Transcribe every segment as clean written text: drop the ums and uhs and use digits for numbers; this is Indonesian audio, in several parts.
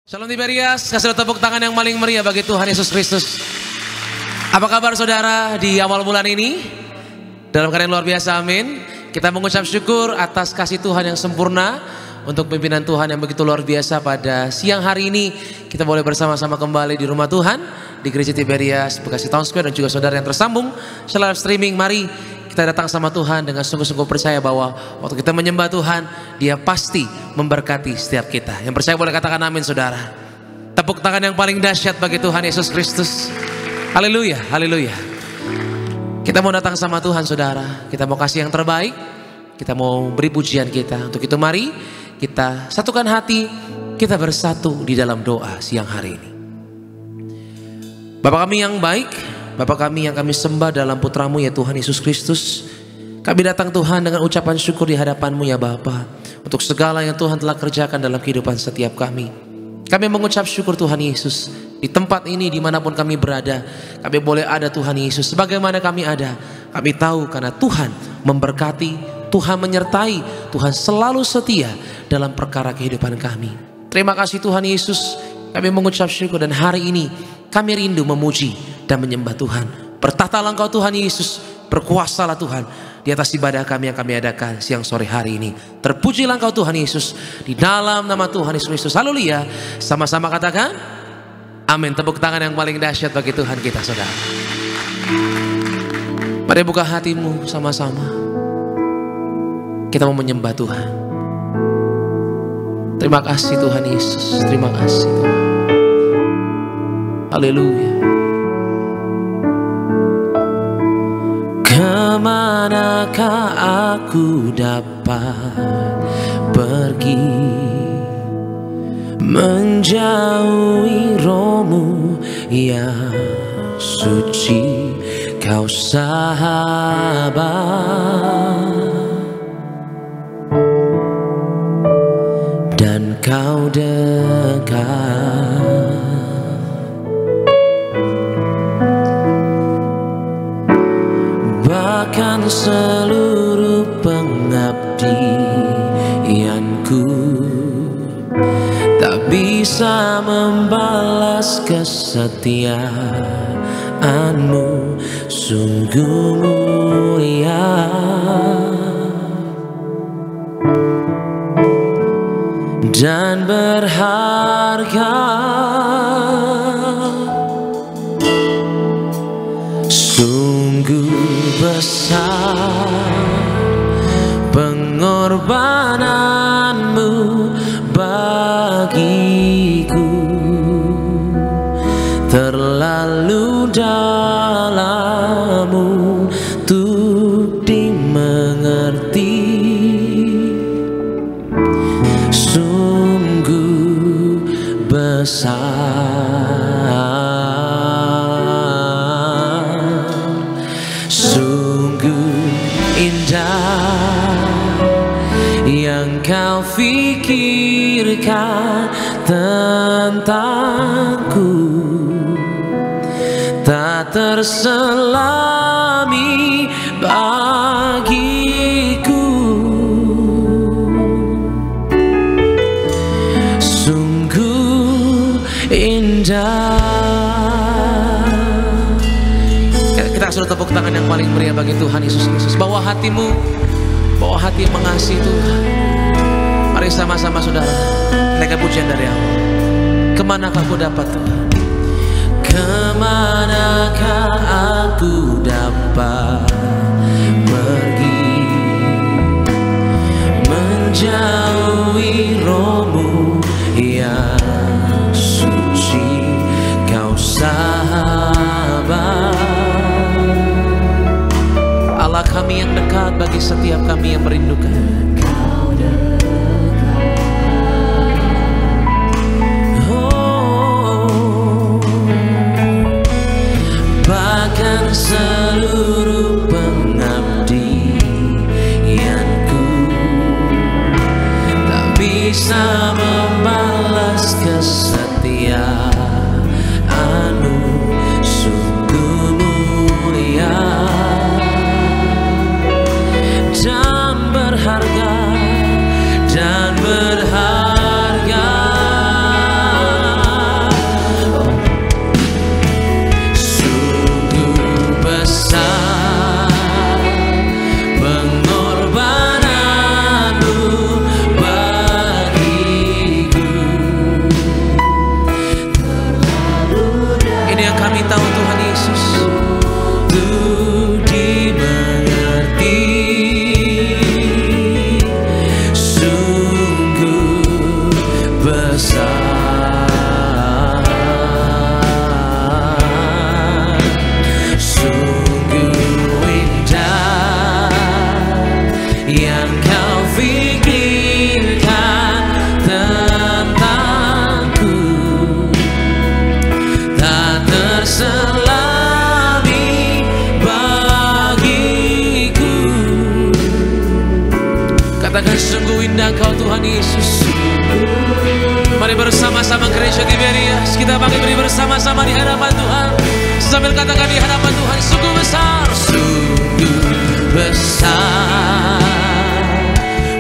Shalom Tiberias, kasih tepuk tangan yang paling meriah bagi Tuhan Yesus Kristus. Apa kabar saudara di awal bulan ini? Dalam keadaan luar biasa, amin. Kita mengucap syukur atas kasih Tuhan yang sempurna, untuk pimpinan Tuhan yang begitu luar biasa. Pada siang hari ini kita boleh bersama-sama kembali di rumah Tuhan, di Gereja Tiberias Bekasi Town Square, dan juga saudara yang tersambung secara streaming. Mari kita datang sama Tuhan dengan sungguh-sungguh percaya bahwa waktu kita menyembah Tuhan, Dia pasti memberkati setiap kita. Yang percaya boleh katakan amin saudara. Tepuk tangan yang paling dahsyat bagi Tuhan Yesus Kristus. Haleluya, haleluya. Kita mau datang sama Tuhan saudara. Kita mau kasih yang terbaik. Kita mau beri pujian kita. Untuk itu mari kita satukan hati. Kita bersatu di dalam doa siang hari ini. Bapa kami yang baik, Bapa kami yang kami sembah dalam putramu ya Tuhan Yesus Kristus. Kami datang Tuhan dengan ucapan syukur di hadapanmu ya Bapa, untuk segala yang Tuhan telah kerjakan dalam kehidupan setiap kami. Kami mengucap syukur Tuhan Yesus. Di tempat ini dimanapun kami berada, kami boleh ada Tuhan Yesus. Sebagaimana kami ada, kami tahu karena Tuhan memberkati, Tuhan menyertai, Tuhan selalu setia dalam perkara kehidupan kami. Terima kasih Tuhan Yesus. Kami mengucap syukur, dan hari ini kami rindu memuji dan menyembah Tuhan. Bertahtalah Engkau Tuhan Yesus, berkuasalah Tuhan di atas ibadah kami yang kami adakan siang sore hari ini. Terpujilah Engkau Tuhan Yesus, di dalam nama Tuhan Yesus Kristus. Haleluya. Sama-sama katakan amin. Tepuk tangan yang paling dahsyat bagi Tuhan kita saudara. Mari buka hatimu sama-sama. Kita mau menyembah Tuhan. Terima kasih Tuhan Yesus. Terima kasih Tuhan. Haleluya. Kemanakah aku dapat pergi, menjauhi rohmu yang suci, Kau sahabat, dan Kau dekat. Bahkan seluruh pengabdianku tak bisa membalas kesetiaanmu, sungguh mulia dan berharga. Sungguh besar pengorbananmu bagiku, terlalu dalam untuk dimengerti. Sungguh besar, yang Kau fikirkan tentangku, tak terselami bagiku. Sungguh indah. Kita sudah tepuk tangan yang paling meriah bagi Tuhan Yesus Kristus. Bawa hatimu, bawa hati yang mengasihi Tuhan. Mari sama-sama saudara naikkan pujian dari awal. Kemanakah aku dapat Tuhan? Kemanakah aku dapat pergi, menjauhi rohmu yang suci, Kau sahabat, Allah kami yang dekat bagi setiap kami yang merindukan. Oh, bahkan seluruh pengabdianku tak bisa membalas kesetiaanmu, sungguh mulia dan berharga, dan berharga. fikirkan tentangku, tak terselami bagiku. Katakan sungguh indah Kau Tuhan Yesus. Mari bersama-sama gereja Tiberias, kita beri bersama-sama di hadapan Tuhan. Sambil katakan di hadapan Tuhan, sungguh besar, sungguh besar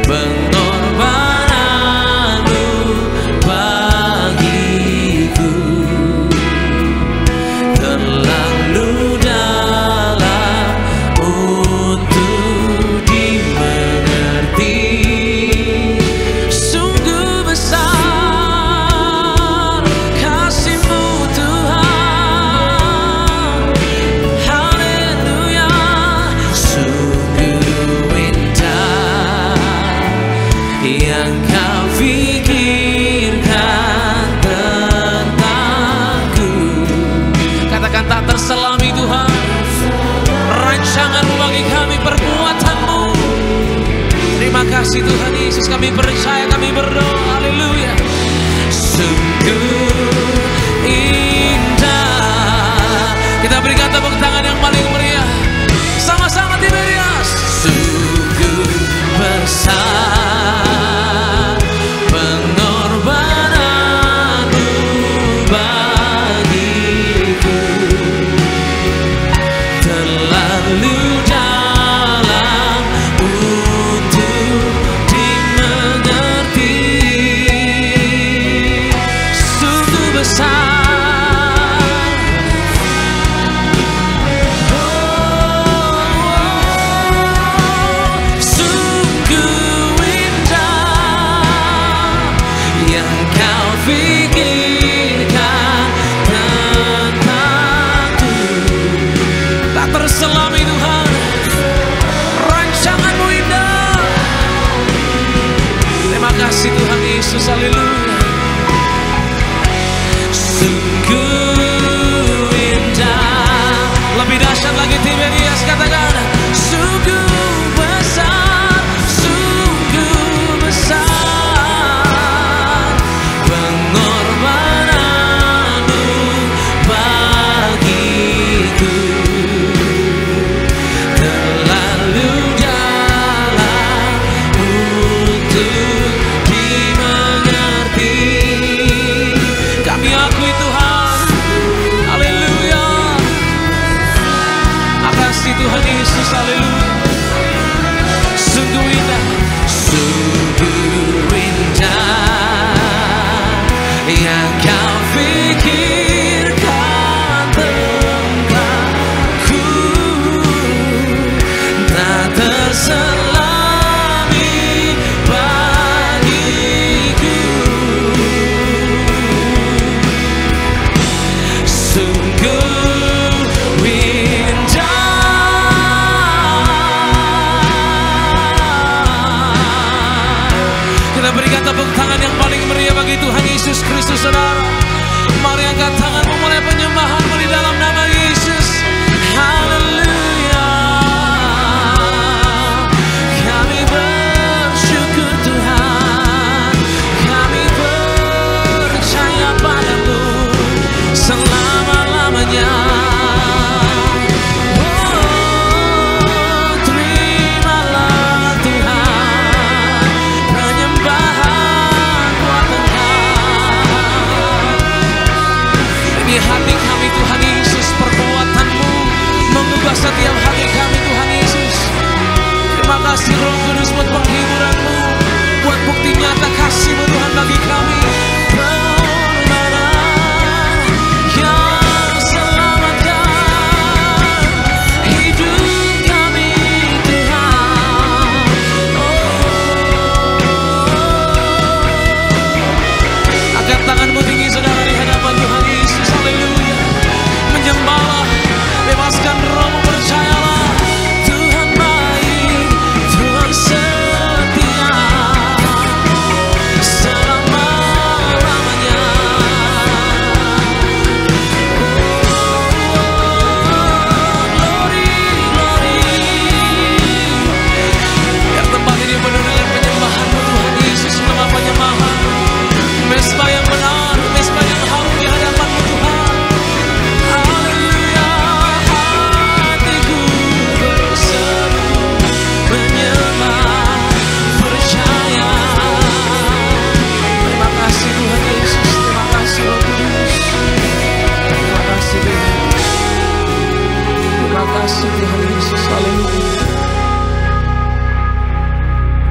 pengorbananmu bagiku, terlalu dalam untuk dimengerti. Sungguh besar kasih-Mu Tuhan, haleluya. Sungguh indah yang Kau fikirkan tentangku. Katakan tak terselami Tuhan rancangan-Mu bagi kami, perbuatan-Mu. Terima kasih Tuhan Yesus, kami percaya, kami berdoa, haleluya. Sungguh indah. Kita berikan tepuk tangan yang paling meriah sama-sama Tiberias. Sungguh besar pengorbananmu bagiku, terlalu dalam untuk dimengerti. Sungguh besar, sungguh indah yang Kau fikirkan tentangku. Tak terselami Tuhan rancangan-Mu indah. Terima kasih Tuhan Yesus, haleluya. Sungguh indah, lebih dahsyat lagi Tiberias, katakan sungguh besar, sungguh besar pengorbananmu bagiku, terlalu dalam untuk dimengerti. Kami akui Tuhan, haleluya. Makasih Tuhan Yesus, haleluya. Sungguh indah, sungguh indah yang Kau fikirkan tentangku, tak terselami bagiku. Sungguh indah. Kita berikan tepuk tangan yang paling meriah bagi Tuhan Yesus Kristus, saudara. Mari angkat tangan memulai penyembahanmu di dalam nama Yesus. Haleluya. Kami bersyukur Tuhan, kami percaya padamu selama-lamanya. Oh, terimalah Tuhan penyembahan buat Engkau. Ini hati kami Tuhan Yesus, perbuatan-Mu mengubah setiap hati kami Tuhan Yesus. Terima kasih Roh Kudus buat penghiburan-Mu, buat bukti nyata kasih-Mu Tuhan bagi kami. Pengorbanan yang selamatkan hidup kami Tuhan. Angkat tanganmu tinggi saudara di hadapan Tuhan Yesus, haleluya. Menyembahlah, bebaskan rohmu, percayalah Tuhan baik, Tuhan setia.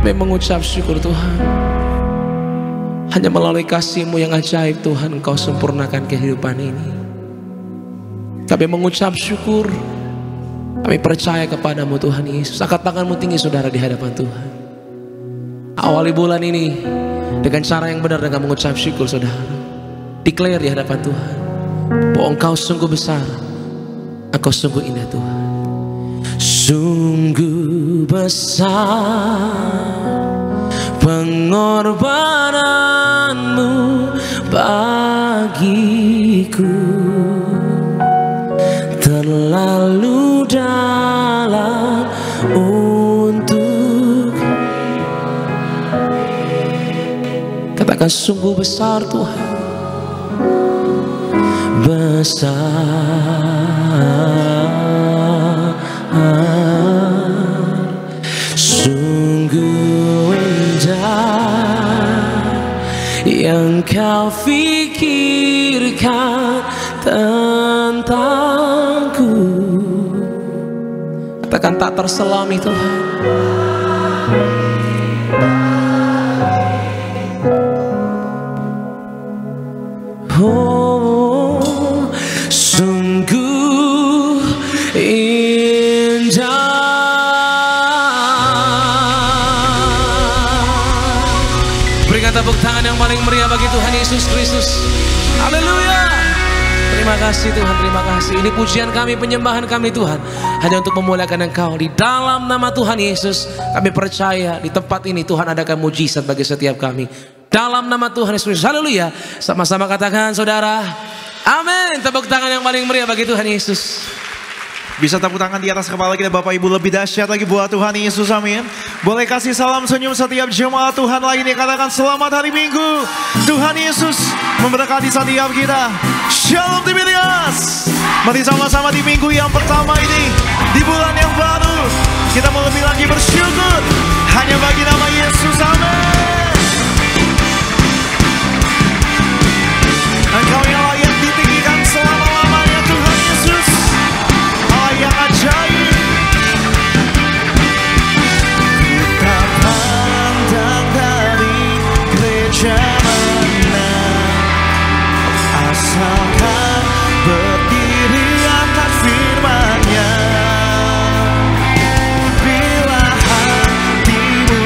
Kami mengucap syukur Tuhan. Hanya melalui kasih-Mu yang ajaib Tuhan, Engkau sempurnakan kehidupan ini. Kami mengucap syukur. Kami percaya kepadamu Tuhan Yesus. Angkat tanganmu tinggi saudara di hadapan Tuhan. Awali bulan ini dengan cara yang benar dengan mengucap syukur saudara. Declare di hadapan Tuhan bahwa Engkau sungguh besar, Engkau sungguh indah Tuhan. Sungguh besar pengorbananmu bagiku, terlalu dalam untuk, katakan sungguh besar Tuhan, besar, sungguh indah yang Kau pikirkan tentangku. Katakan tak terselami Tuhan. Oh, sungguh indah. Berikan tepuk tangan yang paling meriah bagi Tuhan Yesus Kristus. Haleluya. Terima kasih Tuhan, terima kasih. Ini pujian kami, penyembahan kami Tuhan, hanya untuk memuliakan Engkau. Di dalam nama Tuhan Yesus kami percaya di tempat ini Tuhan adakan mujizat bagi setiap kami. Dalam nama Tuhan Yesus, haleluya. Sama-sama katakan saudara, amin. Tepuk tangan yang paling meriah bagi Tuhan Yesus. Bisa tepuk tangan di atas kepala kita Bapak Ibu, lebih dahsyat lagi buat Tuhan Yesus, amin. Boleh kasih salam senyum setiap jemaat Tuhan lagi nih, katakan selamat hari Minggu. Tuhan Yesus memberkati setiap kita. Shalom Tiberias. Mari sama-sama di minggu yang pertama ini, di bulan yang baru, kita mau lebih lagi bersyukur hanya bagi nama Yesus, amin. Engkau yang layak ditinggikan selama-lamanya Tuhan Yesus, Allah yang ajaib. Kita pandang dari gereja mana, asalkan berdiri atas firman-Nya. Bila hatimu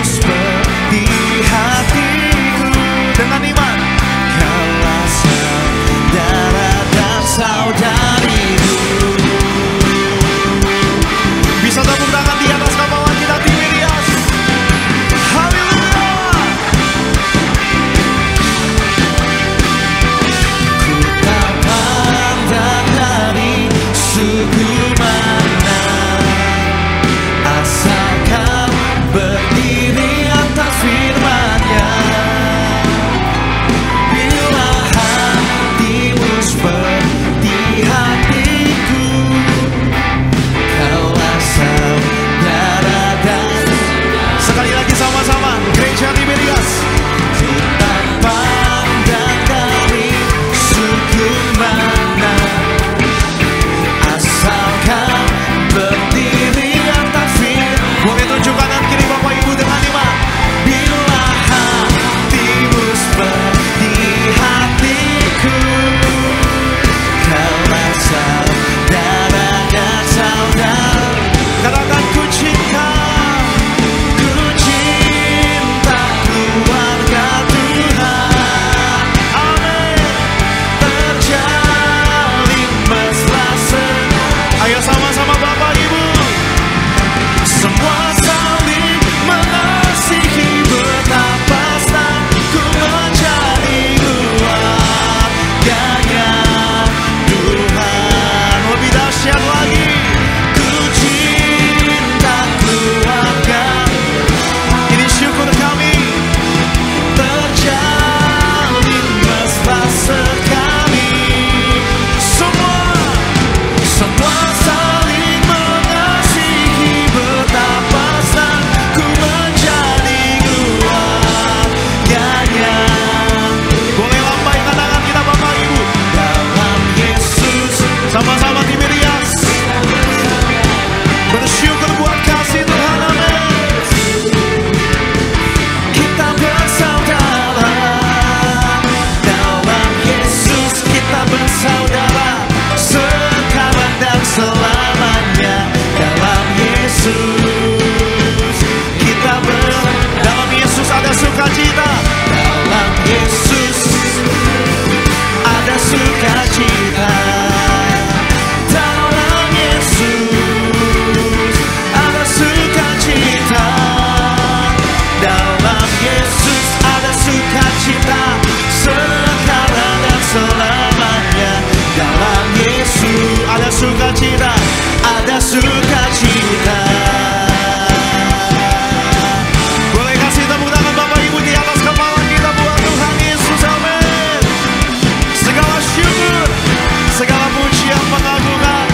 sukacita sekarang dan selamanya dalam Yesus. Ada sukacita, ada sukacita. Boleh kasih tepuk tangan Bapak Ibu di atas kepala kita buat Tuhan Yesus. Amin. Segala syukur, segala pujian, pengagungan,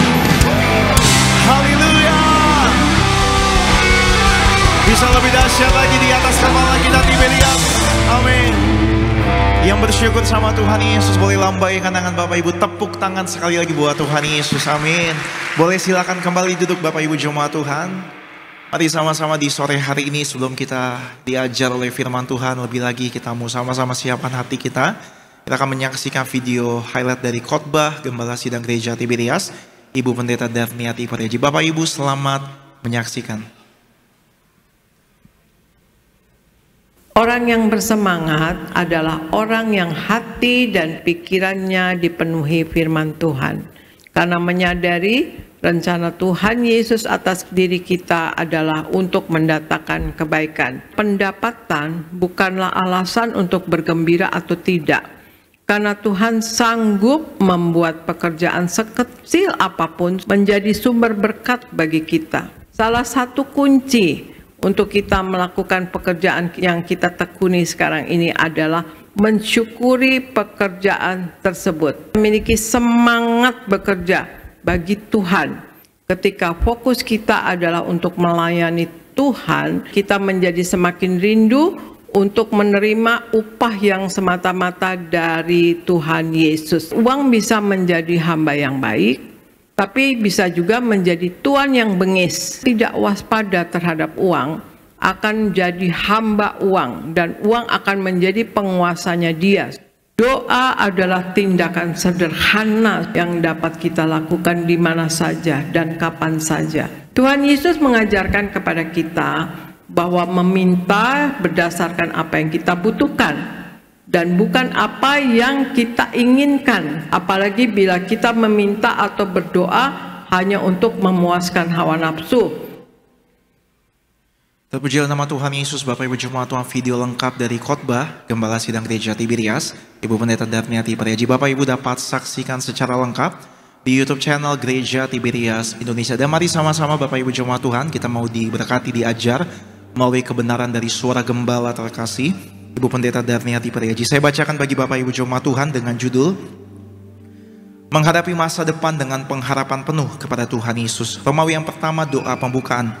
haleluya. Bisa lebih dahsyat lagi di atas kepala kita Tiberias. Amin. Yang bersyukur sama Tuhan Yesus boleh lambaikan tangan Bapak Ibu, tepuk tangan sekali lagi buat Tuhan Yesus. Amin. Boleh silakan kembali duduk Bapak Ibu jemaat Tuhan. Mari sama-sama di sore hari ini sebelum kita diajar oleh firman Tuhan lebih lagi, kita mau sama-sama siapkan hati kita. Kita akan menyaksikan video highlight dari khotbah Gembala Sidang Gereja Tiberias, Ibu Pendeta Darniati Pareji. Bapak Ibu selamat menyaksikan. Orang yang bersemangat adalah orang yang hati dan pikirannya dipenuhi firman Tuhan. Karena menyadari rencana Tuhan Yesus atas diri kita adalah untuk mendatangkan kebaikan. Pendapatan bukanlah alasan untuk bergembira atau tidak. Karena Tuhan sanggup membuat pekerjaan sekecil apapun menjadi sumber berkat bagi kita. Salah satu kunci untuk kita melakukan pekerjaan yang kita tekuni sekarang ini adalah mensyukuri pekerjaan tersebut. Memiliki semangat bekerja bagi Tuhan. Ketika fokus kita adalah untuk melayani Tuhan, kita menjadi semakin rindu untuk menerima upah yang semata-mata dari Tuhan Yesus. Uang bisa menjadi hamba yang baik, tapi bisa juga menjadi tuan yang bengis, tidak waspada terhadap uang, akan jadi hamba uang, dan uang akan menjadi penguasanya dia. Doa adalah tindakan sederhana yang dapat kita lakukan di mana saja dan kapan saja. Tuhan Yesus mengajarkan kepada kita bahwa meminta berdasarkan apa yang kita butuhkan dan bukan apa yang kita inginkan, apalagi bila kita meminta atau berdoa hanya untuk memuaskan hawa nafsu. Terpujilah nama Tuhan Yesus. Bapak Ibu jemaat Tuhan, video lengkap dari khotbah Gembala Sidang Gereja Tiberias, Ibu Pendeta Darniati Pareji, Bapak Ibu dapat saksikan secara lengkap di YouTube channel Gereja Tiberias Indonesia. Dan mari sama-sama Bapak Ibu jemaat Tuhan, kita mau diberkati, diajar melalui kebenaran dari suara gembala terkasih Ibu Pendeta Darniati Pareji. Saya bacakan bagi Bapak Ibu jemaat Tuhan dengan judul Menghadapi Masa Depan dengan Pengharapan Penuh kepada Tuhan Yesus. Romawi yang pertama, doa pembukaan.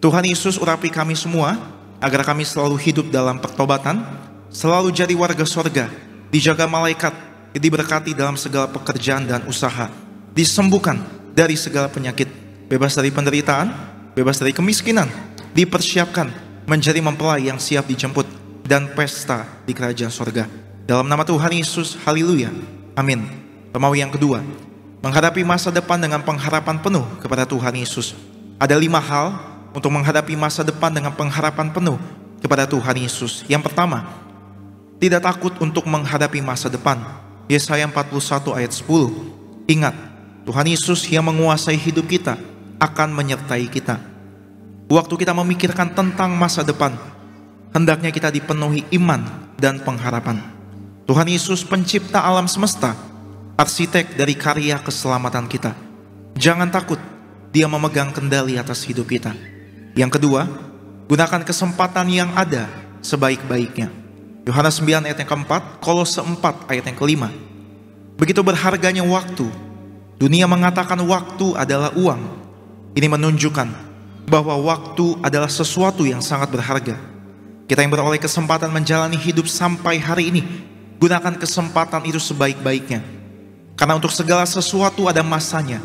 Tuhan Yesus, urapi kami semua agar kami selalu hidup dalam pertobatan, selalu jadi warga sorga, dijaga malaikat, diberkati dalam segala pekerjaan dan usaha, disembuhkan dari segala penyakit, bebas dari penderitaan, bebas dari kemiskinan, dipersiapkan menjadi mempelai yang siap dijemput, dan pesta di kerajaan sorga. Dalam nama Tuhan Yesus, haleluya, amin. Romawi yang kedua, menghadapi masa depan dengan pengharapan penuh kepada Tuhan Yesus. Ada 5 hal untuk menghadapi masa depan dengan pengharapan penuh kepada Tuhan Yesus. Yang pertama, tidak takut untuk menghadapi masa depan. Yesaya 41 ayat 10. Ingat, Tuhan Yesus yang menguasai hidup kita akan menyertai kita. Waktu kita memikirkan tentang masa depan, hendaknya kita dipenuhi iman dan pengharapan. Tuhan Yesus pencipta alam semesta, arsitek dari karya keselamatan kita. Jangan takut, Dia memegang kendali atas hidup kita. Yang kedua, gunakan kesempatan yang ada sebaik-baiknya. Yohanes 9 ayat yang keempat, Kolose 4 ayat yang kelima. Begitu berharganya waktu. Dunia mengatakan waktu adalah uang. Ini menunjukkan bahwa waktu adalah sesuatu yang sangat berharga. Kita yang beroleh kesempatan menjalani hidup sampai hari ini, gunakan kesempatan itu sebaik-baiknya. Karena untuk segala sesuatu ada masanya.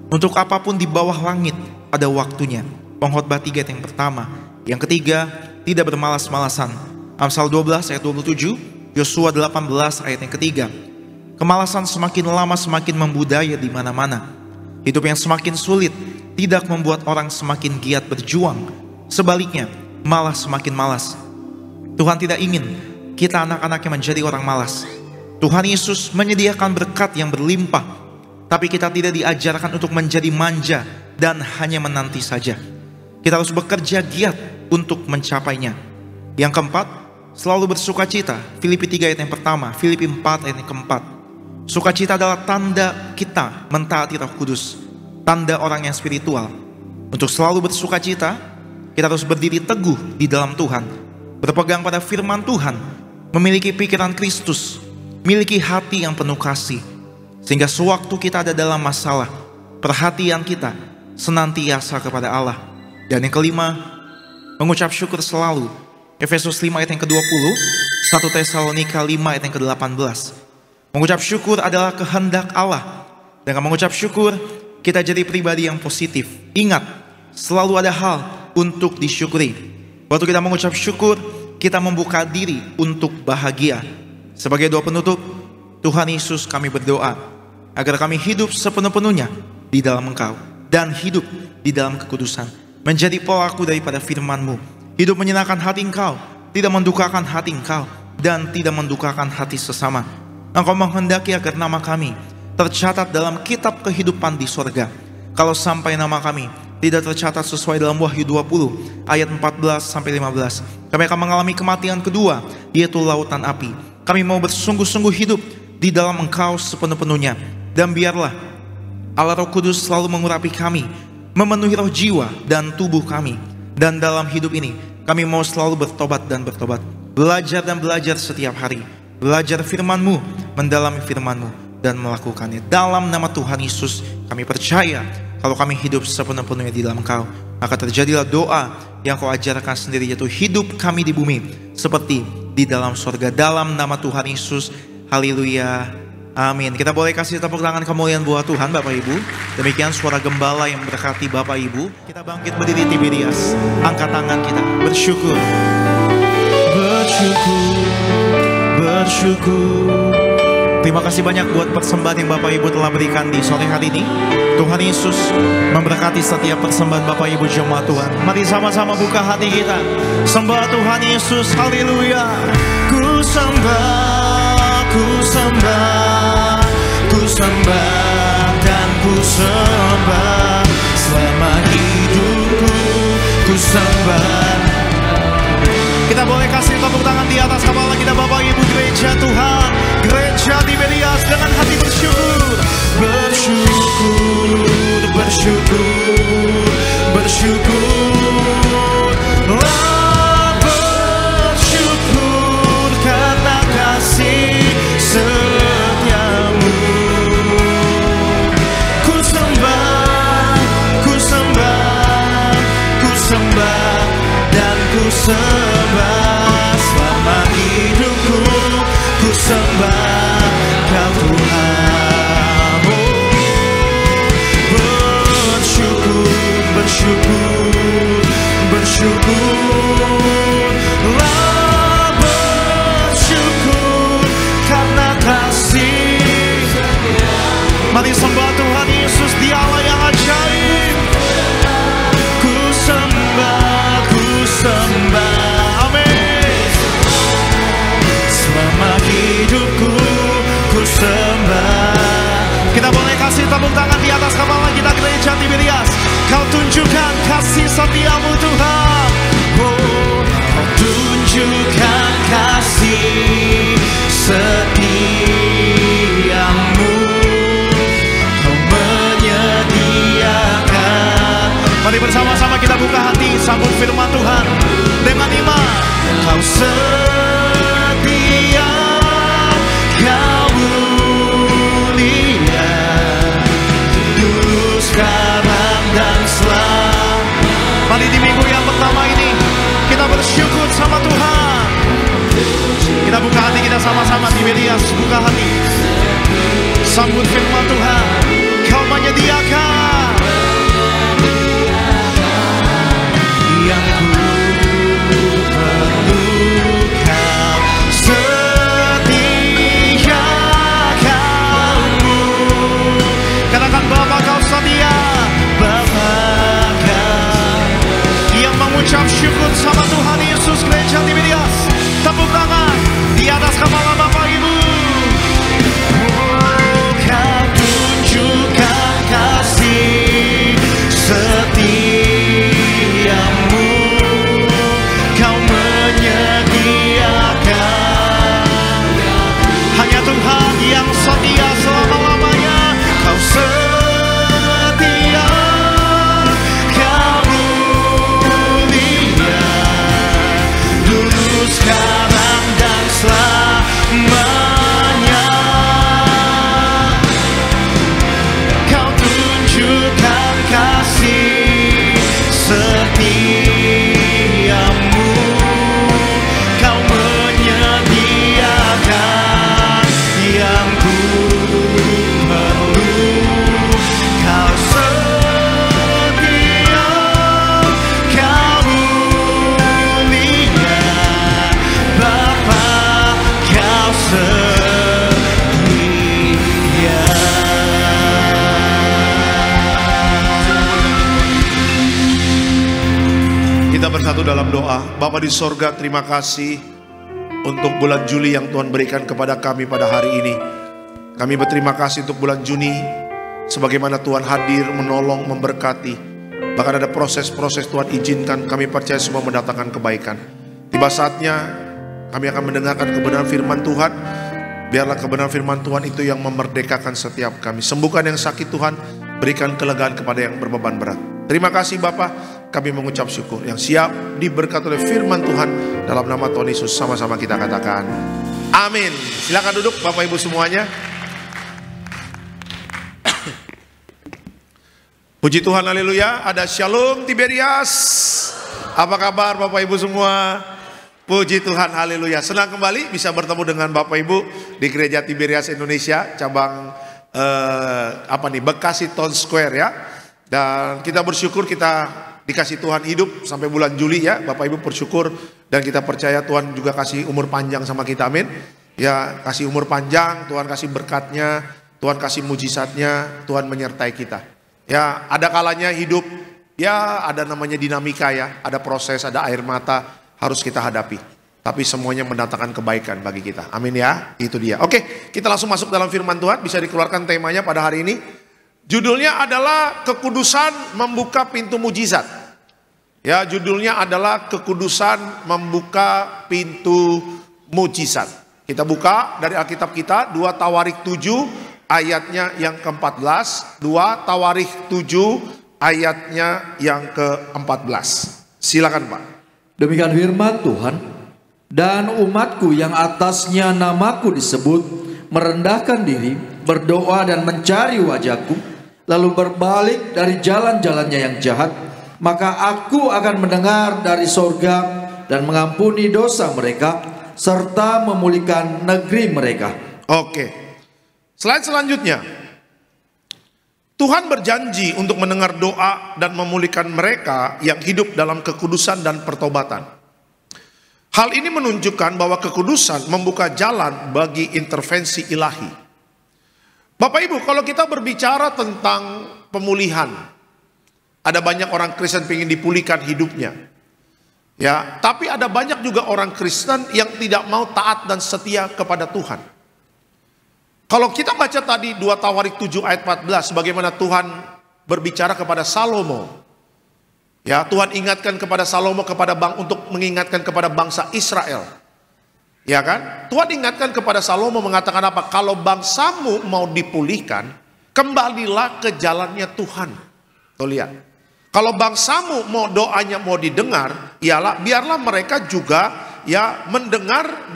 Untuk apapun di bawah langit ada waktunya. Pengkhotbah 3 ayat yang pertama. Yang ketiga, tidak bermalas-malasan. Amsal 12 ayat 27, Yosua 18 ayat yang ketiga. Kemalasan semakin lama semakin membudaya di mana-mana. Hidup yang semakin sulit tidak membuat orang semakin giat berjuang. Sebaliknya, malah semakin malas. Tuhan tidak ingin kita anak-anaknya menjadi orang malas. Tuhan Yesus menyediakan berkat yang berlimpah, tapi kita tidak diajarkan untuk menjadi manja dan hanya menanti saja. Kita harus bekerja giat untuk mencapainya. Yang keempat, selalu bersukacita. Filipi 3 ayat yang pertama, Filipi 4 ayat yang keempat. Sukacita adalah tanda kita mentaati Roh Kudus, tanda orang yang spiritual. Untuk selalu bersukacita, kita harus berdiri teguh di dalam Tuhan, berpegang pada firman Tuhan, memiliki pikiran Kristus, miliki hati yang penuh kasih, sehingga sewaktu kita ada dalam masalah, perhatian kita senantiasa kepada Allah. Dan yang kelima, mengucap syukur selalu. Efesus 5 ayat yang ke-20, 1 Tesalonika 5 ayat yang ke-18. Mengucap syukur adalah kehendak Allah. Dengan mengucap syukur, kita jadi pribadi yang positif. Ingat, selalu ada hal untuk disyukuri. Waktu kita mengucap syukur, kita membuka diri untuk bahagia. Sebagai doa penutup, Tuhan Yesus, kami berdoa agar kami hidup sepenuh-penuhnya di dalam Engkau dan hidup di dalam kekudusan, menjadi pelaku daripada firman-Mu, hidup menyenangkan hati Engkau, tidak mendukakan hati Engkau, dan tidak mendukakan hati sesama. Engkau menghendaki agar nama kami tercatat dalam kitab kehidupan di sorga. Kalau sampai nama kami tidak tercatat sesuai dalam Wahyu 20 ayat 14-15, kami akan mengalami kematian kedua, yaitu lautan api. Kami mau bersungguh-sungguh hidup di dalam Engkau sepenuh-penuhnya. Dan biarlah Allah Roh Kudus selalu mengurapi kami, memenuhi roh jiwa dan tubuh kami. Dan dalam hidup ini kami mau selalu bertobat dan bertobat, belajar dan belajar setiap hari, belajar firman-Mu, mendalami firman-Mu, dan melakukannya. Dalam nama Tuhan Yesus kami percaya, kalau kami hidup sepenuh-penuhnya di dalam Engkau, maka terjadilah doa yang Kau ajarkan sendiri, yaitu hidup kami di bumi seperti di dalam surga. Dalam nama Tuhan Yesus, haleluya. Amin. Kita boleh kasih tepuk tangan kemuliaan buat Tuhan, Bapak Ibu. Demikian suara gembala yang memberkati Bapak Ibu. Kita bangkit berdiri Tiberias. Angkat tangan kita, bersyukur. Bersyukur, bersyukur. Terima kasih banyak buat persembahan yang Bapak Ibu telah berikan di sore hari ini. Tuhan Yesus memberkati setiap persembahan Bapak Ibu jemaat Tuhan. Mari sama-sama buka hati kita, sembah Tuhan Yesus. Haleluya. Ku sembah, ku sembah, ku sembah dan ku sembah selama hidupku. Ku sembah. Kita boleh kasih tepuk tangan di atas kepala kita, Bapak Ibu gereja Tuhan, gereja Tiberias, dengan hati bersyukur. Bersyukur, bersyukur, bersyukur. Bersyukur karena kasih setiamu. Ku sembah, ku sembah, ku sembah dan ku sembah selama hidupku. Ku sembah Kau Tuhan. Bersyukur, bersyukur, bersyukur. Bersyukur karena kasih. Mari sembah Tuhan Yesus, Dia Allah yang ajaib. Ku sembah, ku sembah, amin. Selama hidupku ku sembah. Kita boleh kasih tepuk tangan di atas kepala kita, gereja Tiberias. Kau tunjukkan kasih setiamu Tuhan. Oh, Kau tunjukkan kasih setiamu. Kau menyediakan. Mari bersama-sama kita buka hati, sambut firman Tuhan dengan iman. Kau setia, Kau mulia, dulu, sekarang, dan selamanya. Mari di minggu yang pertama ini kita bersyukur sama Tuhan. Kita buka hati kita sama-sama, Tiberias, buka hati. Sambut firman Tuhan. Kau menyediakan yang ku perlu. Kau setia, kamu. Katakan Bapa, Kau setia. Bapa, Kau yang mengucap syukur sama Tuhan Yesus, gereja Tiberias. Tepuk tangan di atas kepala Bapak Ibu. Oh, Kau bersatu dalam doa. Bapa di sorga, terima kasih untuk bulan Juli yang Tuhan berikan kepada kami pada hari ini. Kami berterima kasih untuk bulan Juni, sebagaimana Tuhan hadir, menolong, memberkati. Bahkan ada proses-proses Tuhan izinkan, kami percaya semua mendatangkan kebaikan. Tiba saatnya kami akan mendengarkan kebenaran firman Tuhan. Biarlah kebenaran firman Tuhan itu yang memerdekakan setiap kami. Sembuhkan yang sakit Tuhan, berikan kelegaan kepada yang berbeban berat. Terima kasih Bapa, kami mengucap syukur. Yang siap diberkati oleh firman Tuhan, dalam nama Tuhan Yesus sama-sama kita katakan amin. Silakan duduk Bapak Ibu semuanya. Puji Tuhan, haleluya. Ada Shalom Tiberias. Apa kabar Bapak Ibu semua? Puji Tuhan, haleluya. Senang kembali bisa bertemu dengan Bapak Ibu di Gereja Tiberias Indonesia, cabang Bekasi Town Square ya. Dan kita bersyukur kita dikasih Tuhan hidup sampai bulan Juli ya. Bapak Ibu bersyukur dan kita percaya Tuhan juga kasih umur panjang sama kita, amin. Ya, kasih umur panjang, Tuhan kasih berkatnya, Tuhan kasih mujizatnya, Tuhan menyertai kita. Ya, ada kalanya hidup ya ada namanya dinamika ya, ada proses, ada air mata harus kita hadapi. Tapi semuanya mendatangkan kebaikan bagi kita. Amin ya, itu dia. Oke, kita langsung masuk dalam firman Tuhan. Bisa dikeluarkan temanya pada hari ini. Judulnya adalah kekudusan membuka pintu mujizat. Ya, judulnya adalah kekudusan membuka pintu mujizat. Kita buka dari Alkitab kita 2 Tawarik 7 ayatnya yang ke-14. 2 Tawarik 7 ayatnya yang ke-14. Silakan Pak. Demikian firman Tuhan. Dan umatku yang atasnya namaku disebut merendahkan diri, berdoa dan mencari wajahku, lalu berbalik dari jalan-jalannya yang jahat, maka aku akan mendengar dari sorga dan mengampuni dosa mereka serta memulihkan negeri mereka. Oke, slide selanjutnya. Tuhan berjanji untuk mendengar doa dan memulihkan mereka yang hidup dalam kekudusan dan pertobatan. Hal ini menunjukkan bahwa kekudusan membuka jalan bagi intervensi ilahi. Bapak Ibu, kalau kita berbicara tentang pemulihan, ada banyak orang Kristen ingin dipulihkan hidupnya. Ya, tapi ada banyak juga orang Kristen yang tidak mau taat dan setia kepada Tuhan. Kalau kita baca tadi 2 Tawarik 7 ayat 14, bagaimana Tuhan berbicara kepada Salomo. Ya, Tuhan ingatkan kepada Salomo untuk mengingatkan kepada bangsa Israel. Ya kan? Tuhan ingatkan kepada Salomo mengatakan apa? Kalau bangsamu mau dipulihkan, kembalilah ke jalannya Tuhan. Tuh lihat. Kalau bangsamu mau doanya mau didengar, biarlah mereka juga ya mendengar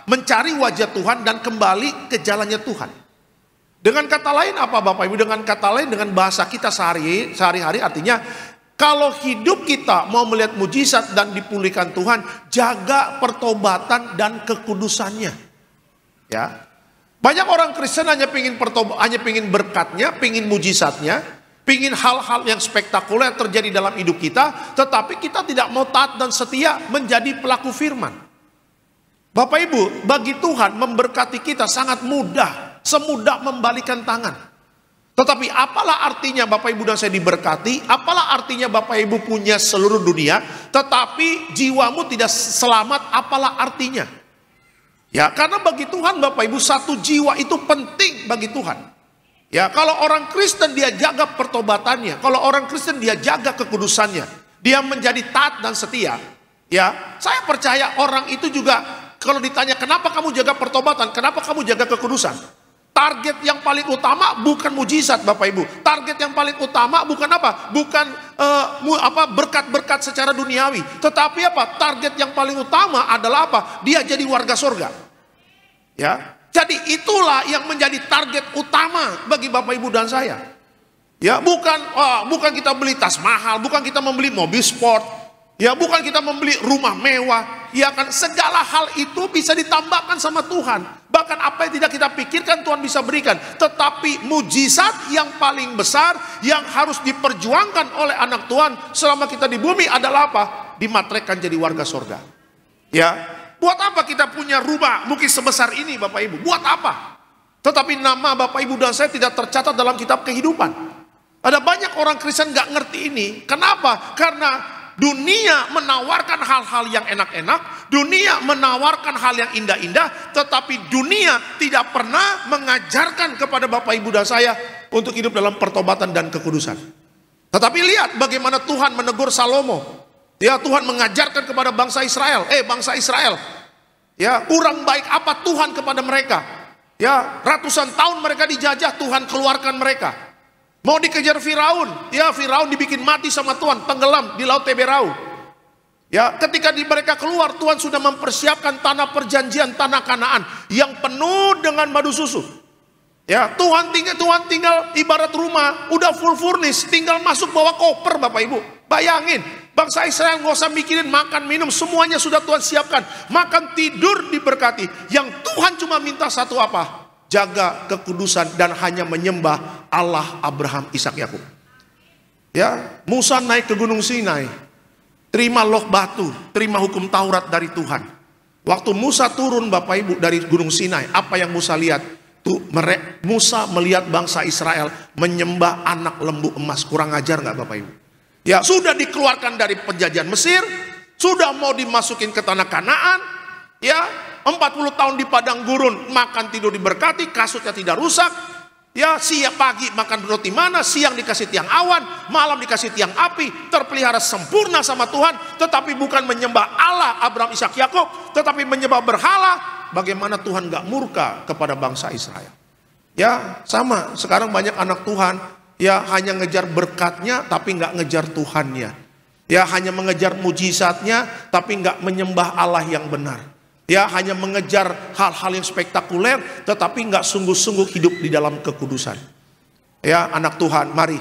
mencari wajah Tuhan dan kembali ke jalannya Tuhan. Dengan kata lain apa Bapak Ibu? Dengan kata lain, dengan bahasa kita sehari-hari artinya, kalau hidup kita mau melihat mujizat dan dipulihkan Tuhan, jaga pertobatan dan kekudusannya. Ya, banyak orang Kristen hanya pingin berkatnya, pingin mujizatnya, pingin hal-hal yang spektakuler terjadi dalam hidup kita, tetapi kita tidak mau taat dan setia menjadi pelaku firman. Bapak Ibu, bagi Tuhan memberkati kita sangat mudah. Semudah membalikan tangan. Tetapi apalah artinya Bapak Ibu dan saya diberkati, apalah artinya Bapak Ibu punya seluruh dunia, tetapi jiwamu tidak selamat, apalah artinya? Ya, karena bagi Tuhan Bapak Ibu, satu jiwa itu penting bagi Tuhan. Ya, kalau orang Kristen dia jaga pertobatannya, kalau orang Kristen dia jaga kekudusannya, dia menjadi taat dan setia. Ya, saya percaya orang itu juga kalau ditanya kenapa kamu jaga pertobatan, kenapa kamu jaga kekudusan? Target yang paling utama bukan mujizat Bapak Ibu. Target yang paling utama bukan apa? Bukan berkat-berkat secara duniawi. Tetapi apa? Target yang paling utama adalah apa? Dia jadi warga surga. Ya. Jadi itulah yang menjadi target utama bagi Bapak Ibu dan saya. Ya, bukan kita beli tas mahal, bukan kita membeli mobil sport. Ya, bukan kita membeli rumah mewah. Ya kan, segala hal itu bisa ditambahkan sama Tuhan. Bahkan apa yang tidak kita pikirkan Tuhan bisa berikan. Tetapi mujizat yang paling besar yang harus diperjuangkan oleh anak Tuhan selama kita di bumi adalah apa? Dimatrekkan jadi warga surga. Ya, buat apa kita punya rumah mungkin sebesar ini Bapak Ibu? Buat apa? Tetapi nama Bapak Ibu dan saya tidak tercatat dalam kitab kehidupan. Ada banyak orang Kristen gak ngerti ini. Kenapa? Karena dunia menawarkan hal-hal yang enak-enak, dunia menawarkan hal yang indah-indah, tetapi dunia tidak pernah mengajarkan kepada Bapak Ibu dan saya untuk hidup dalam pertobatan dan kekudusan. Tetapi lihat bagaimana Tuhan menegur Salomo. Ya, Tuhan mengajarkan kepada bangsa Israel, bangsa Israel, ya, kurang baik apa Tuhan kepada mereka. Ya, ratusan tahun mereka dijajah, Tuhan keluarkan mereka. Mau dikejar Firaun, ya Firaun dibikin mati sama Tuhan, tenggelam di laut Teberau. Ya, ketika mereka keluar, Tuhan sudah mempersiapkan tanah perjanjian, tanah Kanaan yang penuh dengan madu susu. Ya, Tuhan tinggal ibarat rumah, udah full furnish, tinggal masuk bawa koper Bapak Ibu. Bayangin, bangsa Israel nggak usah mikirin makan minum, semuanya sudah Tuhan siapkan. Makan tidur diberkati. Yang Tuhan cuma minta satu apa? Jaga kekudusan dan hanya menyembah Allah Abraham, Ishak, Yakub. Ya, Musa naik ke Gunung Sinai, terima loh batu, terima hukum Taurat dari Tuhan. Waktu Musa turun Bapak Ibu dari Gunung Sinai, apa yang Musa lihat? Musa melihat bangsa Israel menyembah anak lembu emas. Kurang ajar nggak Bapak Ibu? Ya, sudah dikeluarkan dari penjajahan Mesir, sudah mau dimasukin ke tanah Kanaan, ya, 40 tahun di padang gurun, makan tidur diberkati, kasutnya tidak rusak. Ya, siang pagi makan roti mana, siang dikasih tiang awan, malam dikasih tiang api, terpelihara sempurna sama Tuhan, tetapi bukan menyembah Allah Abraham, Ishak, Yakub, tetapi menyembah berhala. Bagaimana Tuhan gak murka kepada bangsa Israel? Ya, sama. Sekarang banyak anak Tuhan, ya hanya ngejar berkatnya, tapi gak ngejar Tuhannya. Ya, hanya mengejar mujizatnya, tapi gak menyembah Allah yang benar. Ya, hanya mengejar hal-hal yang spektakuler, tetapi nggak sungguh-sungguh hidup di dalam kekudusan. Ya, anak Tuhan, mari.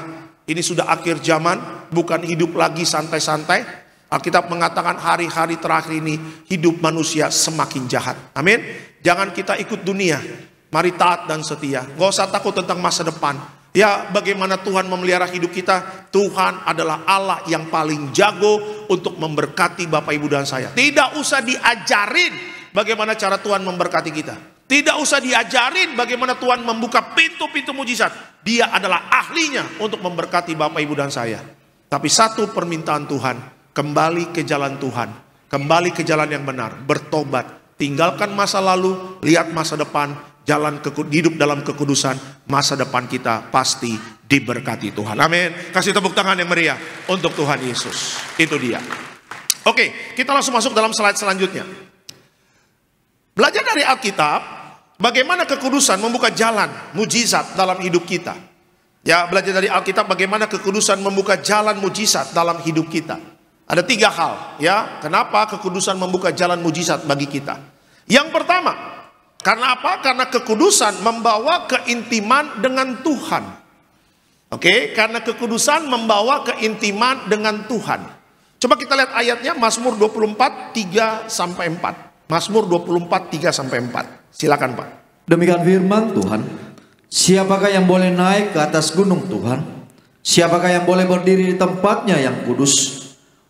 Ini sudah akhir zaman, bukan hidup lagi santai-santai. Alkitab mengatakan hari-hari terakhir ini hidup manusia semakin jahat. Amin. Jangan kita ikut dunia. Mari taat dan setia. Nggak usah takut tentang masa depan. Ya, bagaimana Tuhan memelihara hidup kita? Tuhan adalah Allah yang paling jago untuk memberkati Bapak, Ibu, dan saya. Tidak usah diajarin bagaimana cara Tuhan memberkati kita. Tidak usah diajarin bagaimana Tuhan membuka pintu-pintu mujizat. Dia adalah ahlinya untuk memberkati Bapak, Ibu, dan saya. Tapi satu permintaan Tuhan, kembali ke jalan Tuhan. Kembali ke jalan yang benar, bertobat. Tinggalkan masa lalu, lihat masa depan. Jalan hidup dalam kekudusan, masa depan kita pasti diberkati Tuhan. Amin. Kasih tepuk tangan yang meriah untuk Tuhan Yesus. Itu dia. Oke, kita langsung masuk dalam slide selanjutnya. Belajar dari Alkitab, bagaimana kekudusan membuka jalan mujizat dalam hidup kita. Ya, belajar dari Alkitab bagaimana kekudusan membuka jalan mujizat dalam hidup kita. Ada 3 hal, ya. Kenapa kekudusan membuka jalan mujizat bagi kita? Yang pertama, karena apa? Karena kekudusan membawa keintiman dengan Tuhan. Oke, karena kekudusan membawa keintiman dengan Tuhan. Coba kita lihat ayatnya, Mazmur 24, 3-4. Mazmur 24, 3-4. Silakan Pak. Demikian firman Tuhan. Siapakah yang boleh naik ke atas gunung Tuhan? Siapakah yang boleh berdiri di tempatnya yang kudus?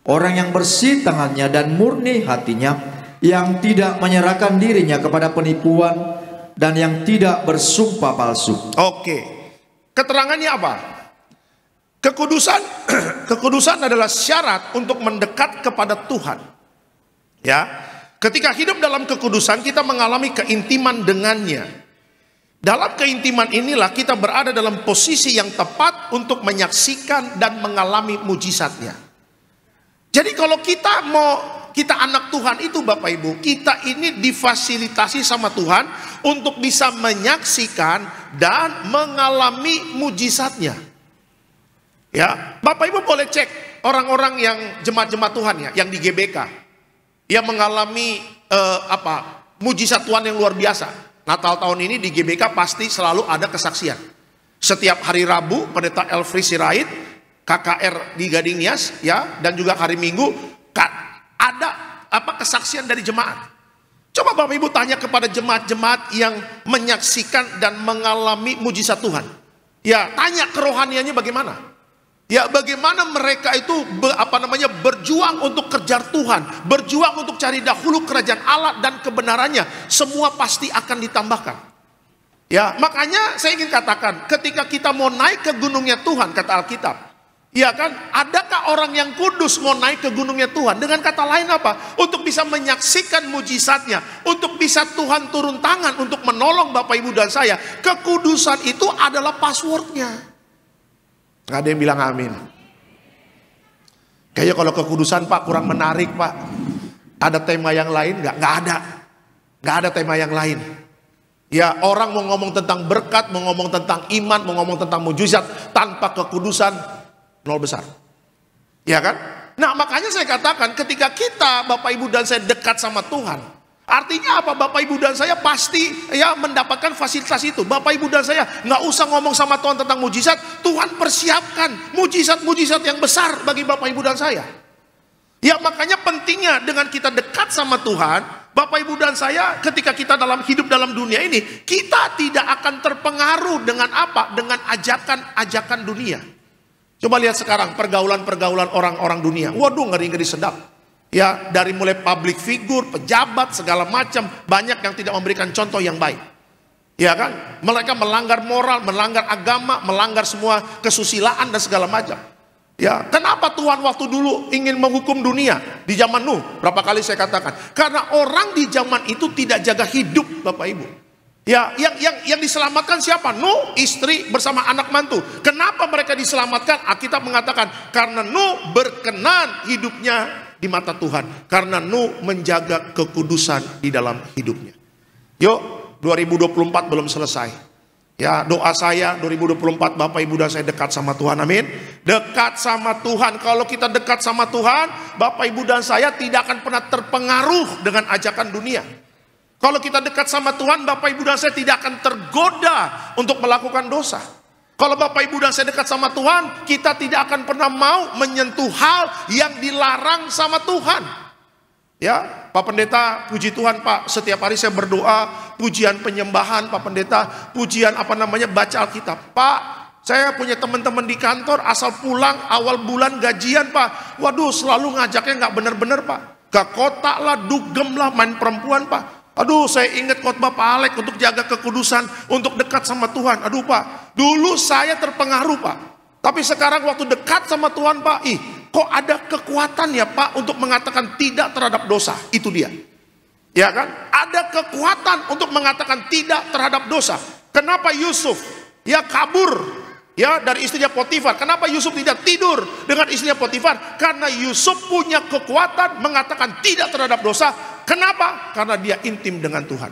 Orang yang bersih tangannya dan murni hatinya, yang tidak menyerahkan dirinya kepada penipuan dan yang tidak bersumpah palsu. Oke. Keterangannya apa? Kekudusan adalah syarat untuk mendekat kepada Tuhan. Ya. Ketika hidup dalam kekudusan, kita mengalami keintiman dengannya. Dalam keintiman inilah kita berada dalam posisi yang tepat untuk menyaksikan dan mengalami mujizatnya. Jadi kalau kita anak Tuhan itu Bapak Ibu, kita ini difasilitasi sama Tuhan untuk bisa menyaksikan dan mengalami mujizatnya. Ya, Bapak Ibu boleh cek orang-orang yang jemaat-jemaat Tuhan ya, yang di GBK, yang mengalami mujizat Tuhan yang luar biasa. Natal tahun ini di GBK pasti selalu ada kesaksian. Setiap hari Rabu Pendeta Elfri Sirait, KKR di Gading Nias, ya, dan juga hari Minggu ada kesaksian dari jemaat. Coba Bapak Ibu tanya kepada jemaat-jemaat yang menyaksikan dan mengalami mujizat Tuhan. Ya, tanya kerohaniannya bagaimana. Ya, bagaimana mereka itu berjuang untuk kejar Tuhan, berjuang untuk cari dahulu kerajaan Allah dan kebenarannya. Semua pasti akan ditambahkan. Ya, makanya saya ingin katakan, ketika kita mau naik ke gunungnya Tuhan, kata Alkitab, Ya kan? Adakah orang yang kudus mau naik ke gunungnya Tuhan? Dengan kata lain apa? Untuk bisa menyaksikan mujizatnya. Untuk bisa Tuhan turun tangan untuk menolong Bapak Ibu dan saya. Kekudusan itu adalah passwordnya. Gak ada yang bilang amin. Kayaknya kalau kekudusan Pak kurang menarik Pak. Ada tema yang lain? Gak ada. Gak ada tema yang lain. Ya, orang mau ngomong tentang berkat, mau ngomong tentang iman, mau ngomong tentang mujizat, tanpa kekudusan, nol besar. Ya kan? Nah, makanya saya katakan ketika kita, Bapak Ibu dan saya dekat sama Tuhan, artinya apa? Bapak Ibu dan saya pasti ya mendapatkan fasilitas itu. Bapak Ibu dan saya nggak usah ngomong sama Tuhan tentang mujizat. Tuhan persiapkan mujizat-mujizat yang besar bagi Bapak Ibu dan saya. Ya, makanya pentingnya dengan kita dekat sama Tuhan, Bapak Ibu dan saya ketika kita hidup dalam dunia ini, kita tidak akan terpengaruh dengan apa? Dengan ajakan-ajakan dunia. Coba lihat sekarang pergaulan-pergaulan orang-orang dunia. Waduh, ngeri-ngeri sedap. Ya, dari mulai public figure, pejabat, segala macam, banyak yang tidak memberikan contoh yang baik. Ya kan? Mereka melanggar moral, melanggar agama, melanggar semua kesusilaan dan segala macam. Ya, kenapa Tuhan waktu dulu ingin menghukum dunia di zaman Nuh? Berapa kali saya katakan? Karena orang di zaman itu tidak jaga hidup, Bapak Ibu. Ya, yang diselamatkan siapa? Nuh, istri bersama anak mantu. Kenapa mereka diselamatkan? Alkitab mengatakan karena Nuh berkenan hidupnya di mata Tuhan. Karena Nuh menjaga kekudusan di dalam hidupnya. Yuk, 2024 belum selesai. Ya, doa saya 2024 Bapak Ibu dan saya dekat sama Tuhan, amin. Dekat sama Tuhan. Kalau kita dekat sama Tuhan, Bapak Ibu dan saya tidak akan pernah terpengaruh dengan ajakan dunia. Kalau kita dekat sama Tuhan, Bapak Ibu dan saya tidak akan tergoda untuk melakukan dosa. Kalau Bapak Ibu dan saya dekat sama Tuhan, kita tidak akan pernah mau menyentuh hal yang dilarang sama Tuhan. Ya, Pak Pendeta, puji Tuhan Pak, setiap hari saya berdoa, pujian penyembahan Pak Pendeta, pujian baca Alkitab. Pak, saya punya teman-teman di kantor, asal pulang awal bulan gajian Pak, waduh selalu ngajaknya nggak bener-bener Pak. Ke kota lah, dugem lah, main perempuan Pak. Aduh, saya ingat khotbah Pak Alek untuk jaga kekudusan, untuk dekat sama Tuhan. Aduh Pak, dulu saya terpengaruh Pak. Tapi sekarang waktu dekat sama Tuhan Pak, kok ada kekuatan ya Pak untuk mengatakan tidak terhadap dosa. Itu dia. Ya kan? Ada kekuatan untuk mengatakan tidak terhadap dosa. Kenapa Yusuf ya kabur ya dari istrinya Potifar? Kenapa Yusuf tidak tidur dengan istrinya Potifar? Karena Yusuf punya kekuatan mengatakan tidak terhadap dosa. Kenapa? Karena dia intim dengan Tuhan.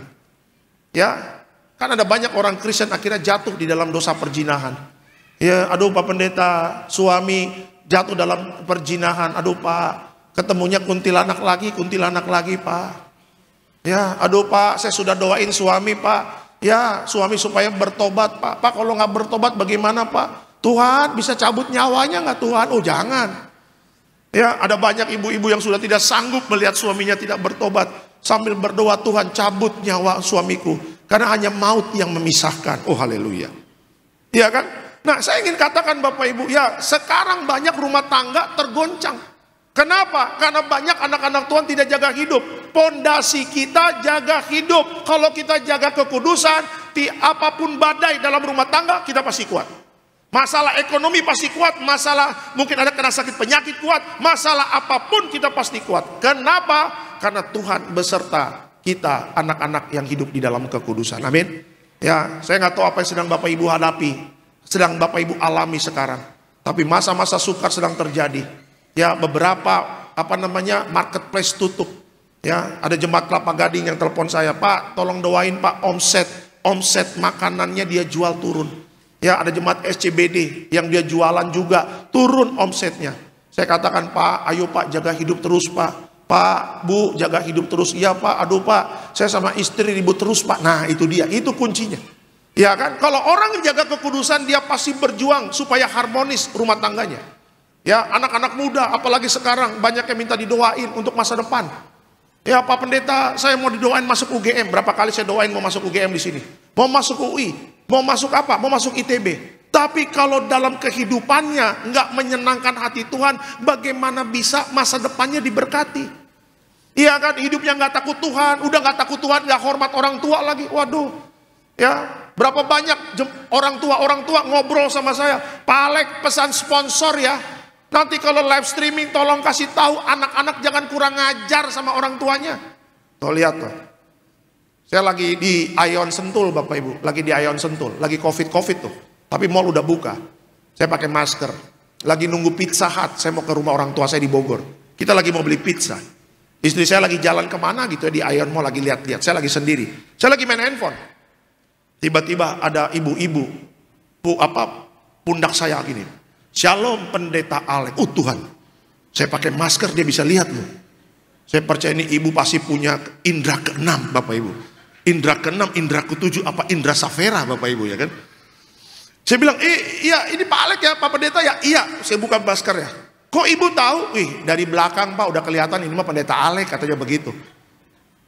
Ya, kan ada banyak orang Kristen akhirnya jatuh di dalam dosa perzinahan. Ya, aduh Pak Pendeta, suami jatuh dalam perzinahan. Aduh Pak, ketemunya kuntilanak lagi Pak. Ya, aduh Pak, saya sudah doain suami Pak. Ya, suami supaya bertobat Pak. Pak, kalau nggak bertobat bagaimana Pak? Tuhan bisa cabut nyawanya nggak Tuhan? Oh jangan. Ya, ada banyak ibu-ibu yang sudah tidak sanggup melihat suaminya tidak bertobat, sambil berdoa, Tuhan cabut nyawa suamiku, karena hanya maut yang memisahkan. Oh haleluya. Ya kan? Nah, saya ingin katakan Bapak Ibu, ya sekarang banyak rumah tangga tergoncang. Kenapa? Karena banyak anak-anak Tuhan tidak jaga hidup. Pondasi kita jaga hidup. Kalau kita jaga kekudusan, apapun badai dalam rumah tangga kita pasti kuat. Masalah ekonomi pasti kuat, masalah mungkin ada kena sakit penyakit kuat, masalah apapun kita pasti kuat. Kenapa? Karena Tuhan beserta kita, anak-anak yang hidup di dalam kekudusan. Amin. Ya, saya nggak tahu apa yang sedang Bapak Ibu hadapi, sedang Bapak Ibu alami sekarang. Tapi masa-masa sukar sedang terjadi. Ya, beberapa marketplace tutup. Ya, ada jemaat Kelapa Gading yang telepon saya, Pak, tolong doain Pak, omset makanannya dia jual turun. Ya, ada jemaat SCBD yang dia jualan juga turun omsetnya. Saya katakan, Pak, ayo Pak jaga hidup terus Pak. Pak, Bu, jaga hidup terus. Iya Pak, aduh Pak, saya sama istri ribut terus Pak. Nah itu dia, itu kuncinya. Ya kan, kalau orang jaga kekudusan dia pasti berjuang supaya harmonis rumah tangganya. Ya, anak-anak muda apalagi sekarang banyak yang minta didoain untuk masa depan. Ya Pak Pendeta, saya mau didoain masuk UGM. Berapa kali saya doain mau masuk UGM di sini. Mau masuk UI, mau masuk apa? Mau masuk ITB. Tapi kalau dalam kehidupannya nggak menyenangkan hati Tuhan, bagaimana bisa masa depannya diberkati? Iya kan, hidupnya nggak takut Tuhan, udah nggak takut Tuhan, nggak hormat orang tua lagi. Waduh, ya Berapa banyak orang tua ngobrol sama saya, Pak Alek pesan sponsor ya. Nanti kalau live streaming tolong kasih tahu anak-anak jangan kurang ngajar sama orang tuanya. Tuh lihat tuh. Saya lagi di Ion Sentul Bapak Ibu, lagi di Ion Sentul, lagi covid tuh. Tapi mall udah buka. Saya pakai masker. Lagi nunggu Pizza Hut, saya mau ke rumah orang tua saya di Bogor. Kita lagi mau beli pizza. Istri saya lagi jalan kemana gitu ya, di Ion Mall lagi lihat-lihat. Saya lagi sendiri. Saya lagi main handphone. Tiba-tiba ada ibu-ibu, pundak saya gini. Shalom Pendeta Alek. Tuhan, saya pakai masker dia bisa lihat loh. Saya percaya ini ibu pasti punya indera keenam Bapak Ibu. Indera keenam, indera ketujuh, apa indera safera Bapak Ibu ya kan. Saya bilang, iya ini Pak Alek ya Pak Pendeta ya. Iya, saya buka masker ya. Kok ibu tahu? Dari belakang Pak udah kelihatan ini mah Pendeta Alek katanya begitu.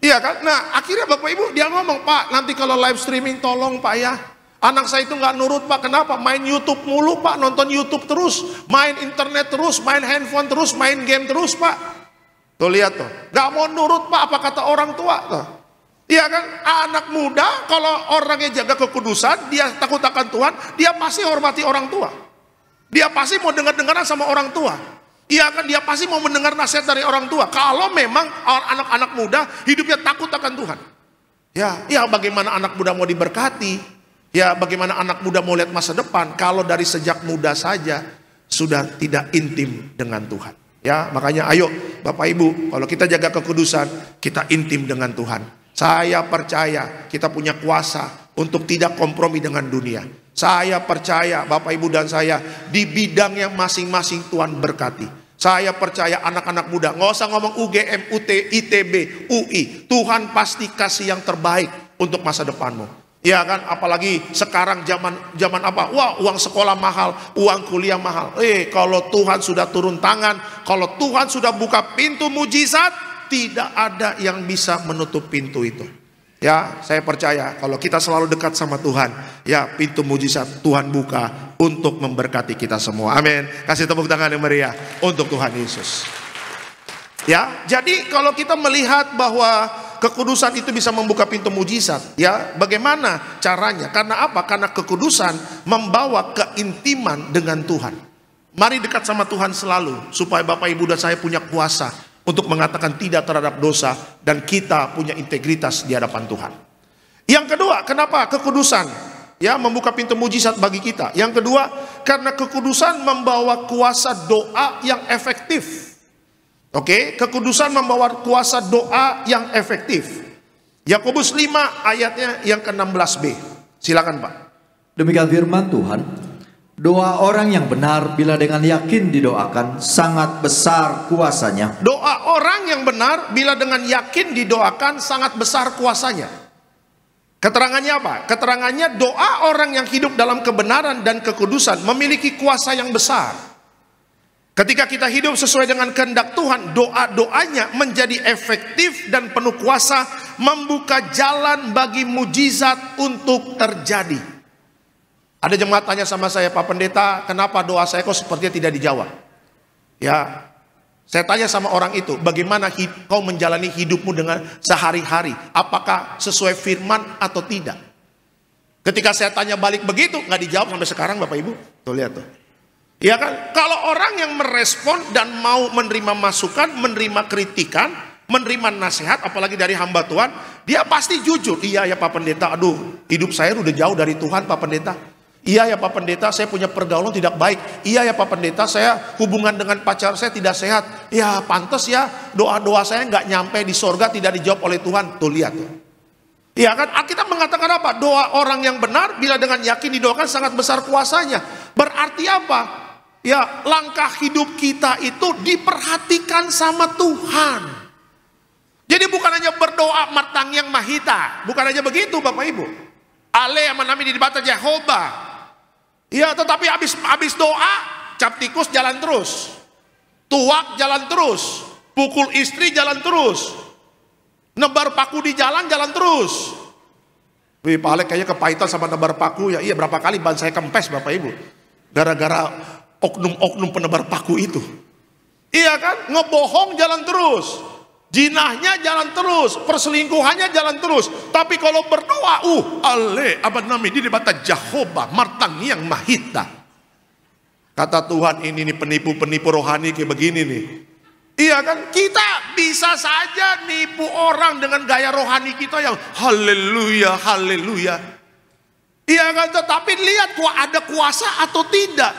Iya kan? Nah akhirnya Bapak Ibu dia ngomong, Pak nanti kalau live streaming tolong Pak ya. Anak saya itu nggak nurut Pak, kenapa? Main YouTube mulu Pak, nonton YouTube terus, main internet terus, main handphone terus, main game terus Pak. Tuh lihat tuh, nggak mau nurut Pak apa kata orang tua tuh. Iya kan? Anak muda kalau orangnya jaga kekudusan, dia takut akan Tuhan, dia pasti hormati orang tua. Dia pasti mau dengar-dengaran sama orang tua. Iya kan, dia pasti mau mendengar nasihat dari orang tua. Kalau memang anak-anak muda hidupnya takut akan Tuhan. Ya bagaimana anak muda mau diberkati? Ya bagaimana anak muda mau lihat masa depan kalau dari sejak muda saja sudah tidak intim dengan Tuhan. Ya makanya ayo Bapak Ibu, kalau kita jaga kekudusan, kita intim dengan Tuhan. Saya percaya kita punya kuasa untuk tidak kompromi dengan dunia. Saya percaya Bapak Ibu dan saya di bidang yang masing-masing Tuhan berkati. Saya percaya anak-anak muda, nggak usah ngomong UGM, UT, ITB, UI. Tuhan pasti kasih yang terbaik untuk masa depanmu. Ya kan, apalagi sekarang zaman apa? Wah, uang sekolah mahal, uang kuliah mahal. Kalau Tuhan sudah turun tangan, kalau Tuhan sudah buka pintu mujizat, tidak ada yang bisa menutup pintu itu. Ya, saya percaya kalau kita selalu dekat sama Tuhan, ya pintu mujizat Tuhan buka untuk memberkati kita semua. Amin. Kasih tepuk tangan yang meriah untuk Tuhan Yesus. Ya, jadi kalau kita melihat bahwa kekudusan itu bisa membuka pintu mujizat, ya bagaimana caranya? Karena apa? Karena kekudusan membawa keintiman dengan Tuhan. Mari dekat sama Tuhan selalu supaya Bapak Ibu dan saya punya kuasa untuk mengatakan tidak terhadap dosa dan kita punya integritas di hadapan Tuhan. Yang kedua, kenapa kekudusan ya membuka pintu mujizat bagi kita? Yang kedua, karena kekudusan membawa kuasa doa yang efektif. Oke, kekudusan membawa kuasa doa yang efektif. Yakobus 5 ayatnya yang ke-16b. Silakan Pak. Demikian firman Tuhan. Doa orang yang benar bila dengan yakin didoakan sangat besar kuasanya. Doa orang yang benar bila dengan yakin didoakan sangat besar kuasanya. Keterangannya apa? Keterangannya doa orang yang hidup dalam kebenaran dan kekudusan memiliki kuasa yang besar. Ketika kita hidup sesuai dengan kehendak Tuhan, doa-doanya menjadi efektif dan penuh kuasa, membuka jalan bagi mujizat untuk terjadi. Ada jemaat tanya sama saya, Pak Pendeta, kenapa doa saya kok sepertinya tidak dijawab? Ya, saya tanya sama orang itu, bagaimana kau menjalani hidupmu dengan sehari-hari? Apakah sesuai firman atau tidak? Ketika saya tanya balik begitu, nggak dijawab sampai sekarang Bapak Ibu. Tuh lihat tuh. Ya kan, kalau orang yang merespon dan mau menerima masukan, menerima kritikan, menerima nasihat, apalagi dari hamba Tuhan, dia pasti jujur. Iya ya Pak Pendeta, aduh hidup saya udah jauh dari Tuhan Pak Pendeta. Iya ya Pak Pendeta, saya punya pergaulan tidak baik. Iya ya Pak Pendeta, saya hubungan dengan pacar saya tidak sehat. Ya pantas ya, doa-doa saya nggak nyampe di sorga, tidak dijawab oleh Tuhan. Tuh lihat tuh. Iya kan, Alkitab mengatakan apa? Doa orang yang benar bila dengan yakin didoakan sangat besar kuasanya. Berarti apa? Ya, langkah hidup kita itu diperhatikan sama Tuhan. Jadi bukan hanya berdoa matang yang mahita, bukan hanya begitu Bapak Ibu. Ale yang menami di bata Jehovah. Ya, tetapi habis doa, cap tikus jalan terus, tuak jalan terus, pukul istri jalan terus, nebar paku di jalan terus. Wih, Pak Alek kayaknya kepahitan sama nebar paku ya. Iya, berapa kali ban saya kempes Bapak Ibu, gara-gara oknum-oknum penebar paku itu. Iya kan, ngebohong jalan terus, Jinahnya jalan terus, perselingkuhannya jalan terus. Tapi kalau berdoa, abad nami di debata Jehovah martangiang mahita. Kata Tuhan, ini nih penipu-penipu rohani kayak begini nih. Iya kan, kita bisa saja nipu orang dengan gaya rohani kita yang haleluya, haleluya. Iya kan, tetapi lihat ada kuasa atau tidak.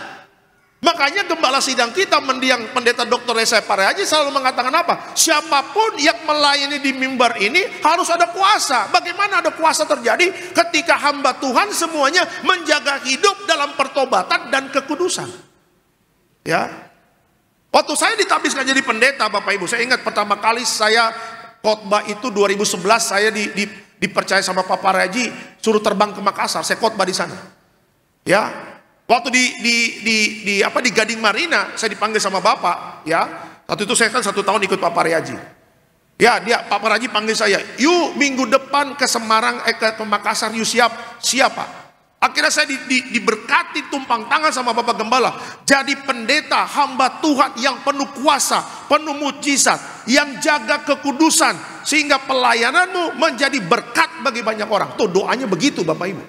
Makanya gembala sidang kita, mendiang pendeta Dr. Yesaya Parehaji selalu mengatakan apa? Siapapun yang melayani di mimbar ini harus ada kuasa. Bagaimana ada kuasa terjadi? Ketika hamba Tuhan semuanya menjaga hidup dalam pertobatan dan kekudusan. Ya, waktu saya ditabiskan jadi pendeta, Bapak Ibu, saya ingat pertama kali saya khotbah itu 2011, saya dipercaya sama Pak Parehaji suruh terbang ke Makassar, saya khotbah di sana. Ya, waktu di Gading Marina, saya dipanggil sama Bapak. Ya, waktu itu saya kan 1 tahun ikut Pak Parehaji. Ya, Pak Parehaji panggil saya, yuk minggu depan ke Semarang, ke Makassar, yuk siap Pak. Akhirnya saya diberkati tumpang tangan sama Bapak Gembala. Jadi pendeta hamba Tuhan yang penuh kuasa, penuh mujizat, yang jaga kekudusan. Sehingga pelayananmu menjadi berkat bagi banyak orang. Tuh doanya begitu Bapak Ibu.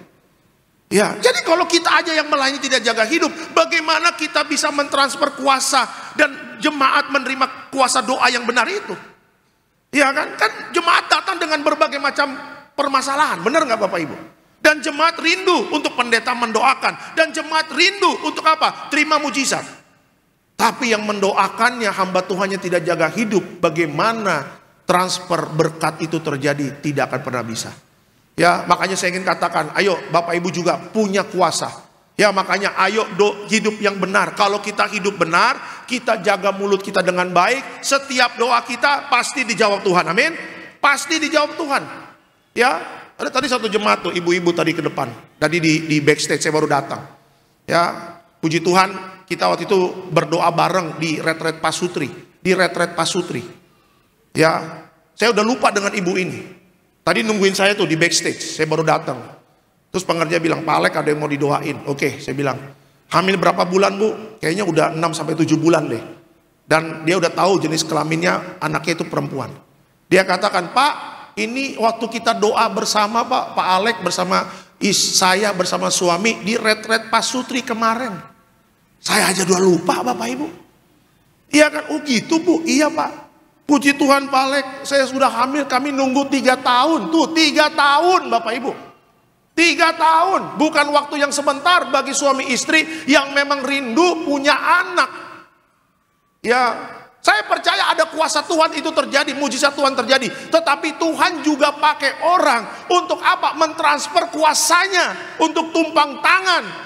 Ya, jadi kalau kita aja yang melayani tidak jaga hidup, bagaimana kita bisa mentransfer kuasa dan jemaat menerima kuasa doa yang benar itu? Ya kan jemaat datang dengan berbagai macam permasalahan, benar nggak Bapak Ibu? Dan jemaat rindu untuk pendeta mendoakan. Dan jemaat rindu untuk apa? Terima mujizat. Tapi yang mendoakannya hamba Tuhannya tidak jaga hidup, bagaimana transfer berkat itu terjadi? Tidak akan pernah bisa. Ya, makanya saya ingin katakan, ayo Bapak Ibu juga punya kuasa. Ya, makanya ayo hidup yang benar. Kalau kita hidup benar, kita jaga mulut kita dengan baik, setiap doa kita pasti dijawab Tuhan. Amin. Pasti dijawab Tuhan. Ya. Ada tadi satu jemaat tuh, ibu-ibu tadi ke depan. Tadi di backstage saya baru datang. Ya, puji Tuhan, kita waktu itu berdoa bareng di retret Pasutri, Ya, saya udah lupa dengan ibu ini. Tadi nungguin saya tuh di backstage, saya baru datang. Terus pengerja bilang, Pak Alek ada yang mau didoain. Oke, saya bilang, hamil berapa bulan Bu? Kayaknya udah 6 sampai 7 bulan deh. Dan dia udah tahu jenis kelaminnya, anaknya itu perempuan. Dia katakan, Pak, ini waktu kita doa bersama Pak Alek bersama saya bersama suami di retret Pasutri kemarin. Saya aja udah lupa Bapak Ibu. Iya kan? Oh gitu Bu, iya Pak. Puji Tuhan Pak Alek, saya sudah hamil, kami nunggu 3 tahun. Tuh 3 tahun Bapak Ibu. 3 tahun, bukan waktu yang sebentar bagi suami istri yang memang rindu punya anak. Ya, saya percaya ada kuasa Tuhan itu terjadi, mujizat Tuhan terjadi. Tetapi Tuhan juga pakai orang untuk apa? Mentransfer kuasanya, untuk tumpang tangan.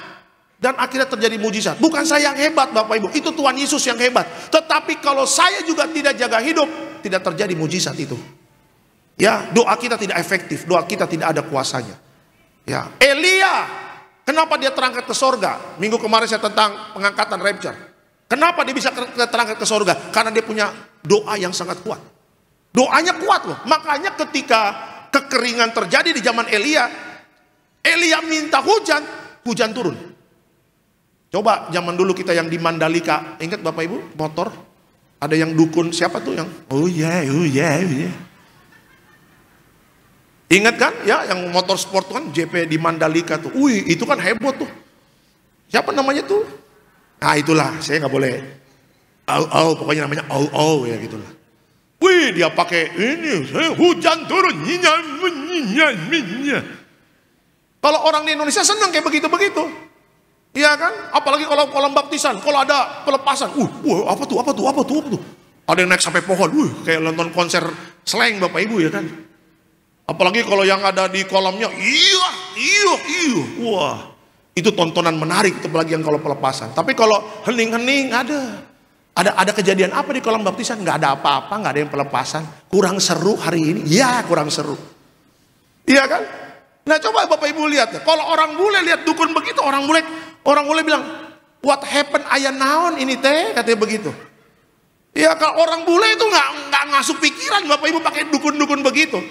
Dan akhirnya terjadi mujizat. Bukan saya yang hebat Bapak Ibu, itu Tuhan Yesus yang hebat. Tetapi kalau saya juga tidak jaga hidup, tidak terjadi mujizat itu. Ya, doa kita tidak efektif, doa kita tidak ada kuasanya. Ya, Elia, kenapa dia terangkat ke sorga? Minggu kemarin saya tentang pengangkatan rapture. Kenapa dia bisa terangkat ke surga? Karena dia punya doa yang sangat kuat. Doanya kuat loh. Makanya ketika kekeringan terjadi di zaman Elia minta hujan, hujan turun. Coba zaman dulu kita yang di Mandalika, ingat Bapak Ibu, motor? Ada yang dukun, siapa tuh yang? Oh yeah. Ingat kan? Ya, yang motor sport kan JP di Mandalika tuh. Wih, itu kan heboh tuh. Siapa namanya tuh? Nah itulah, saya nggak boleh pokoknya namanya ya gitulah. Wih, dia pakai ini, hujan turun, Kalau orang di Indonesia senang kayak begitu-begitu. Iya kan? Apalagi kalau kolam baptisan, kalau ada pelepasan, apa tuh? Ada yang naik sampai pohon, kayak nonton konser slang Bapak Ibu ya kan? Apalagi kalau yang ada di kolamnya, wah. Itu tontonan menarik, itu apalagi yang kalau pelepasan. Tapi kalau hening-hening ada kejadian apa di kolam baptisan? Nggak ada apa-apa, nggak ada yang pelepasan. Kurang seru hari ini? Ya kurang seru. Iya kan? Nah coba Bapak Ibu lihat. Kalau orang bule lihat dukun begitu, orang bule bilang, what happened ayah naon ini teh? Katanya begitu. Ya kalau orang bule itu nggak ngasuh pikiran Bapak Ibu pakai dukun-dukun begitu.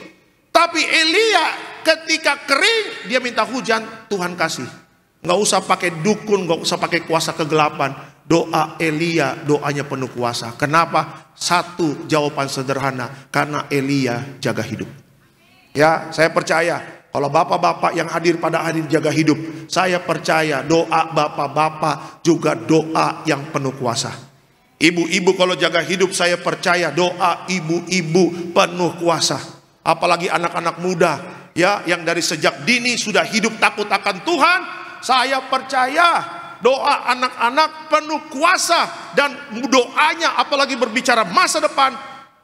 Tapi Elia ketika kering, dia minta hujan, Tuhan kasih. Nggak usah pakai dukun, nggak usah pakai kuasa kegelapan. Doa Elia, doanya penuh kuasa. Kenapa? Satu jawaban sederhana, karena Elia jaga hidup. Ya, saya percaya kalau bapak-bapak yang hadir pada hari jaga hidup, saya percaya doa bapak-bapak juga doa yang penuh kuasa. Ibu-ibu kalau jaga hidup, saya percaya doa ibu-ibu penuh kuasa. Apalagi anak-anak muda, ya, yang dari sejak dini sudah hidup takut akan Tuhan, saya percaya doa anak-anak penuh kuasa. Dan doanya apalagi berbicara masa depan,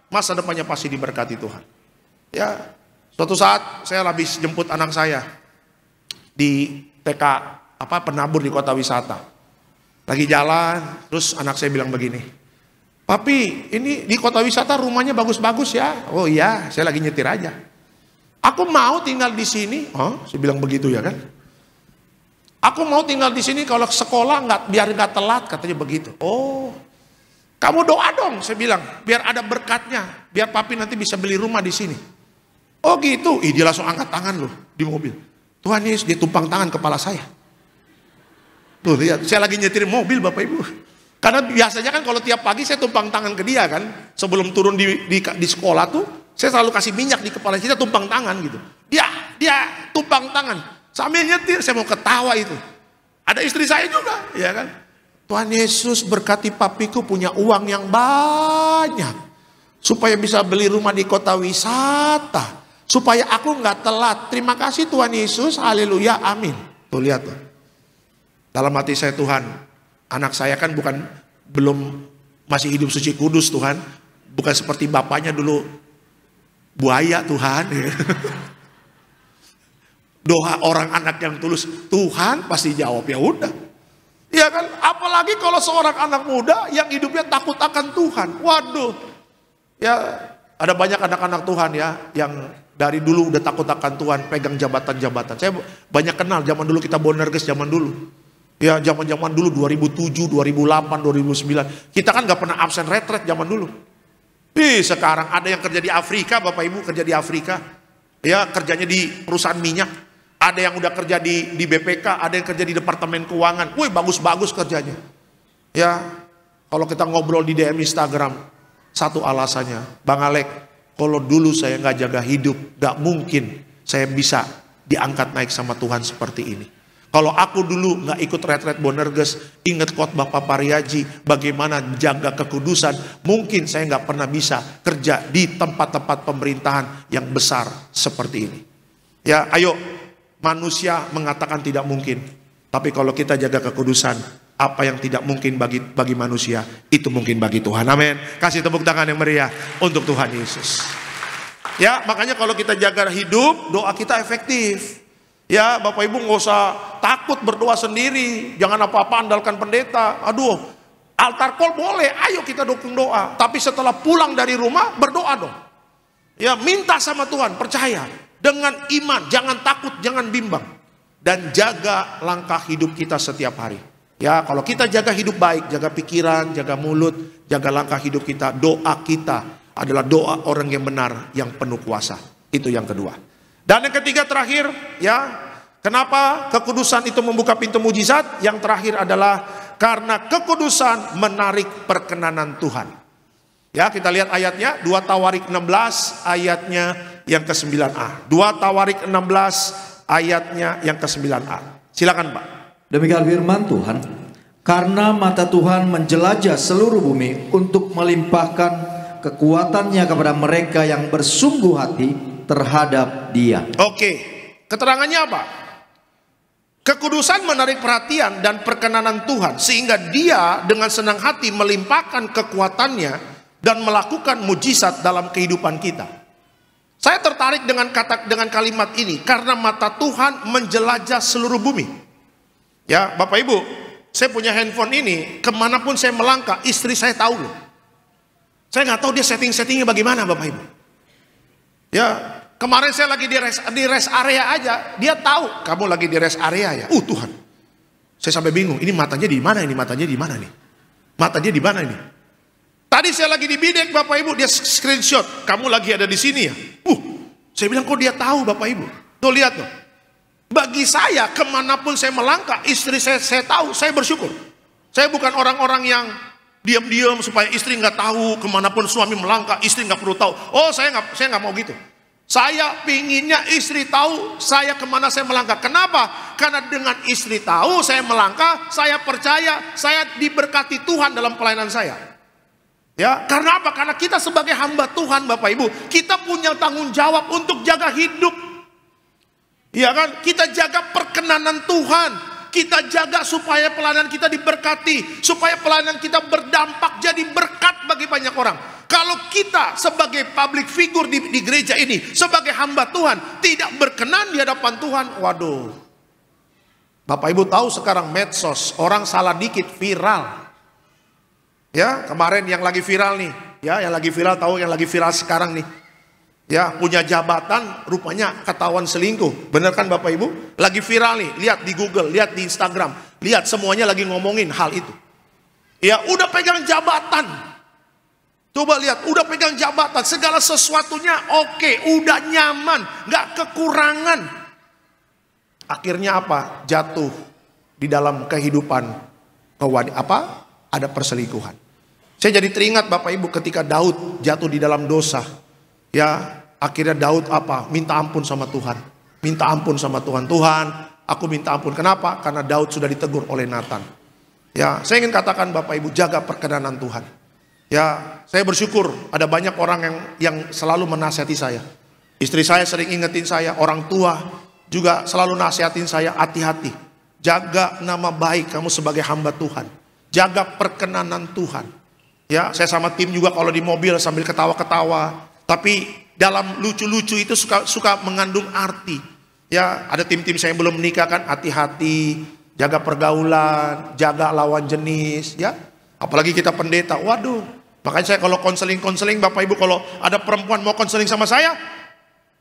masa depannya pasti diberkati Tuhan. Ya, suatu saat saya habis jemput anak saya di TK penabur di kota wisata. Lagi jalan, terus anak saya bilang begini, "Papi, ini di kota wisata rumahnya bagus-bagus ya." "Oh iya, saya lagi nyetir aja." "Aku mau tinggal di sini." "Oh," saya bilang begitu ya kan. "Aku mau tinggal di sini kalau sekolah biar nggak telat," katanya begitu. "Oh, kamu doa dong," saya bilang, "biar ada berkatnya, biar papi nanti bisa beli rumah di sini." "Oh gitu." Dia langsung angkat tangan loh di mobil. Tuhan Yesus, dia tumpang tangan kepala saya. Tuh lihat, saya lagi nyetir mobil Bapak Ibu. Karena biasanya kan kalau tiap pagi saya tumpang tangan ke dia kan, sebelum turun di sekolah tuh, saya selalu kasih minyak di kepala kita, tumpang tangan gitu. Dia tumpang tangan sambil nyetir, saya mau ketawa itu. Ada istri saya juga, ya kan. Tuhan Yesus berkati papiku punya uang yang banyak, supaya bisa beli rumah di kota wisata, supaya aku nggak telat. Terima kasih Tuhan Yesus, haleluya, amin. Tuh lihat tuh. Dalam hati saya, Tuhan, anak saya kan masih hidup suci kudus Tuhan, bukan seperti bapaknya dulu buaya Tuhan. Doa orang anak yang tulus, Tuhan pasti jawab, ya udah. Ya kan, apalagi kalau seorang anak muda yang hidupnya takut akan Tuhan. Waduh. Ya, ada banyak anak-anak Tuhan ya yang dari dulu udah takut akan Tuhan, pegang jabatan-jabatan. Saya banyak kenal zaman dulu, kita Bonerges zaman dulu. Ya, zaman-zaman dulu 2007, 2008, 2009. Kita kan gak pernah absen retret zaman dulu. Sekarang ada yang kerja di Afrika, Bapak Ibu kerja di Afrika. Ya, kerjanya di perusahaan minyak. Ada yang udah kerja di BPK, ada yang kerja di Departemen Keuangan. Wih, bagus-bagus kerjanya. Ya, kalau kita ngobrol di DM Instagram, satu alasannya, Bang Alek, kalau dulu saya gak jaga hidup, gak mungkin saya bisa diangkat naik sama Tuhan seperti ini. Kalau aku dulu nggak ikut retret Bonerges, ingat khotbah Papa Riaji, bagaimana jaga kekudusan, mungkin saya nggak pernah bisa kerja di tempat-tempat pemerintahan yang besar seperti ini. Ya, ayo, manusia mengatakan tidak mungkin, tapi kalau kita jaga kekudusan, apa yang tidak mungkin bagi manusia, itu mungkin bagi Tuhan. Amin. Kasih tepuk tangan yang meriah untuk Tuhan Yesus. Ya, makanya kalau kita jaga hidup, doa kita efektif. Ya, Bapak Ibu nggak usah takut berdoa sendiri. Jangan apa-apa andalkan pendeta. Aduh, altar call boleh, ayo kita dukung doa. Tapi setelah pulang dari rumah, berdoa dong. Ya, minta sama Tuhan, percaya. Dengan iman, jangan takut, jangan bimbang. Dan jaga langkah hidup kita setiap hari. Ya, kalau kita jaga hidup baik, jaga pikiran, jaga mulut, jaga langkah hidup kita, doa kita adalah doa orang yang benar, yang penuh kuasa. Itu yang kedua. Dan yang ketiga terakhir, ya, kenapa kekudusan itu membuka pintu mujizat? Yang terakhir adalah karena kekudusan menarik perkenanan Tuhan. Ya, kita lihat ayatnya, 2 Tawarik 16 ayatnya yang ke-9a. 2 Tawarik 16 ayatnya yang ke-9a. Silakan Pak. Demikian firman Tuhan, karena mata Tuhan menjelajah seluruh bumi untuk melimpahkan kekuatannya kepada mereka yang bersungguh hati terhadap Dia. Oke, keterangannya apa? Kekudusan menarik perhatian dan perkenanan Tuhan, sehingga Dia dengan senang hati melimpahkan kekuatannya dan melakukan mujizat dalam kehidupan kita. Saya tertarik dengan kalimat ini karena mata Tuhan menjelajah seluruh bumi. Ya, Bapak Ibu, saya punya handphone ini, kemanapun saya melangkah, istri saya tahu loh. Saya nggak tahu dia setting-settingnya bagaimana, Bapak Ibu. Ya, kemarin saya lagi di rest area aja, dia tahu kamu lagi di rest area ya. Tuhan, saya sampai bingung. Ini matanya di mana? Ini matanya di mana nih? Matanya di mana ini? Tadi saya lagi di Bidek, Bapak Ibu, dia screenshot. Kamu lagi ada di sini ya? Saya bilang kok dia tahu, Bapak Ibu? Tuh lihat tuh. Bagi saya kemanapun saya melangkah, istri saya tahu, saya bersyukur. Saya bukan orang-orang yang diam-diam supaya istri nggak tahu, kemanapun suami melangkah, istri nggak perlu tahu. Oh, saya nggak mau gitu. Saya pinginnya istri tahu saya kemana saya melangkah. Kenapa? Karena dengan istri tahu saya melangkah, saya percaya saya diberkati Tuhan dalam pelayanan saya. Ya, karena apa? Karena kita sebagai hamba Tuhan, Bapak Ibu, kita punya tanggung jawab untuk jaga hidup. Ya kan? Kita jaga perkenanan Tuhan. Kita jaga supaya pelayanan kita diberkati, supaya pelayanan kita berdampak jadi berkat bagi banyak orang. Kalau kita sebagai public figure di gereja ini, sebagai hamba Tuhan, tidak berkenan di hadapan Tuhan, waduh. Bapak Ibu tahu sekarang medsos, orang salah dikit viral. Ya, kemarin yang lagi viral nih, ya, yang lagi viral tahu yang lagi viral sekarang nih. Ya, punya jabatan, rupanya ketahuan selingkuh. Bener kan Bapak Ibu? Lagi viral nih, lihat di Google, lihat di Instagram, lihat semuanya lagi ngomongin hal itu. Ya, udah pegang jabatan. Coba lihat, udah pegang jabatan, segala sesuatunya oke, udah nyaman, nggak kekurangan. Akhirnya apa? Jatuh di dalam kehidupan ada perselingkuhan. Saya jadi teringat Bapak Ibu ketika Daud jatuh di dalam dosa. Ya, akhirnya Daud minta ampun sama Tuhan. Minta ampun sama Tuhan. Tuhan, aku minta ampun. Kenapa? Karena Daud sudah ditegur oleh Nathan. Ya, saya ingin katakan Bapak Ibu, jaga perkenanan Tuhan. Ya, saya bersyukur ada banyak orang yang selalu menasihati saya. Istri saya sering ingetin saya, orang tua juga selalu nasihatin saya, hati-hati. Jaga nama baik kamu sebagai hamba Tuhan. Jaga perkenanan Tuhan. Ya, saya sama tim juga kalau di mobil sambil ketawa-ketawa. Tapi dalam lucu-lucu itu suka mengandung arti. Ya, ada tim-tim saya yang belum menikah kan, hati-hati, jaga pergaulan, jaga lawan jenis, ya. Apalagi kita pendeta, waduh. Makanya saya kalau konseling Bapak Ibu, kalau ada perempuan mau konseling sama saya,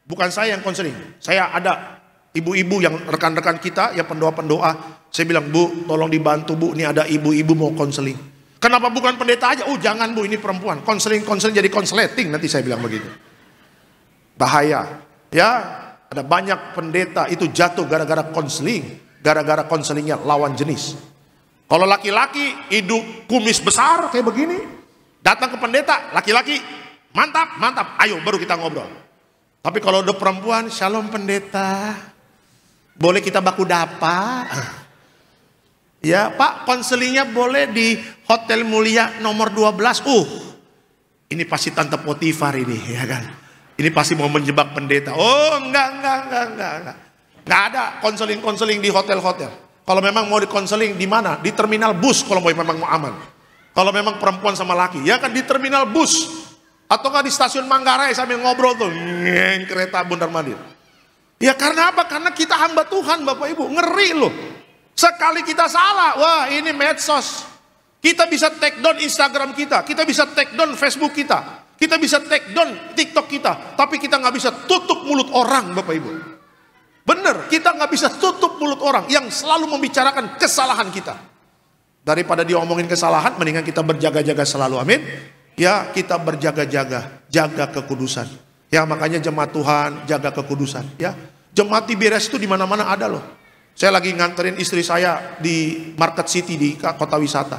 bukan saya yang konseling. Saya ada ibu-ibu yang rekan-rekan kita, ya pendoa-pendoa. Saya bilang, Bu, tolong dibantu Bu, ini ada ibu-ibu mau konseling. Kenapa bukan pendeta aja? Oh jangan Bu, ini perempuan. Konseling jadi konsleting, nanti saya bilang begitu. Bahaya. Ya, ada banyak pendeta itu jatuh gara-gara konseling. Gara-gara konselingnya lawan jenis. Kalau laki-laki hidup kumis besar kayak begini, datang ke pendeta, laki-laki mantap, ayo baru kita ngobrol. Tapi kalau udah perempuan, shalom pendeta, boleh kita baku dapa? Ya Pak, konselingnya boleh di Hotel Mulia nomor 12. Ini pasti Tante Potifar ini, ya kan? Ini pasti mau menjebak pendeta. Oh enggak. Nggak ada konseling di hotel-hotel. Kalau memang mau dikonseling di mana? Di terminal bus kalau memang mau aman. Kalau memang perempuan sama laki, ya kan di terminal bus. Atau nggak di stasiun Manggarai sambil ngobrol tuh, kereta Bundar-Mandir. Ya karena apa? Karena kita hamba Tuhan Bapak Ibu, ngeri loh. Sekali kita salah, wah ini medsos. Kita bisa take down Instagram kita bisa take down Facebook kita bisa take down TikTok kita. Tapi kita nggak bisa tutup mulut orang Bapak Ibu. Bener, kita nggak bisa tutup mulut orang yang selalu membicarakan kesalahan kita. Daripada dia omongin kesalahan, mendingan kita berjaga-jaga selalu, amin. Ya, kita berjaga-jaga, jaga kekudusan. Ya, makanya jemaat Tuhan, jaga kekudusan. Ya, jemaat Tiberias itu di mana-mana ada loh. Saya lagi nganterin istri saya di Market City di kota wisata.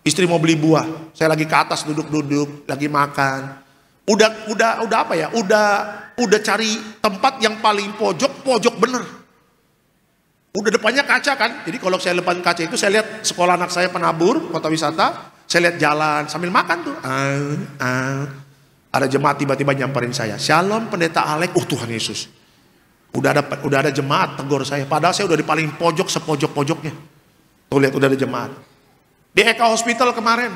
Istri mau beli buah, saya lagi ke atas duduk-duduk, lagi makan. Udah apa ya? Udah cari tempat yang paling pojok bener. Udah depannya kaca kan. Jadi kalau saya depan kaca itu saya lihat sekolah anak saya Penabur, kota wisata. Saya lihat jalan sambil makan tuh. Ada jemaat tiba-tiba nyamperin saya. Shalom pendeta Alek. Tuhan Yesus. Udah ada jemaat tegur saya. Padahal saya udah di paling pojok sepojok-pojoknya. Tuh lihat udah ada jemaat. Di Eka Hospital kemarin.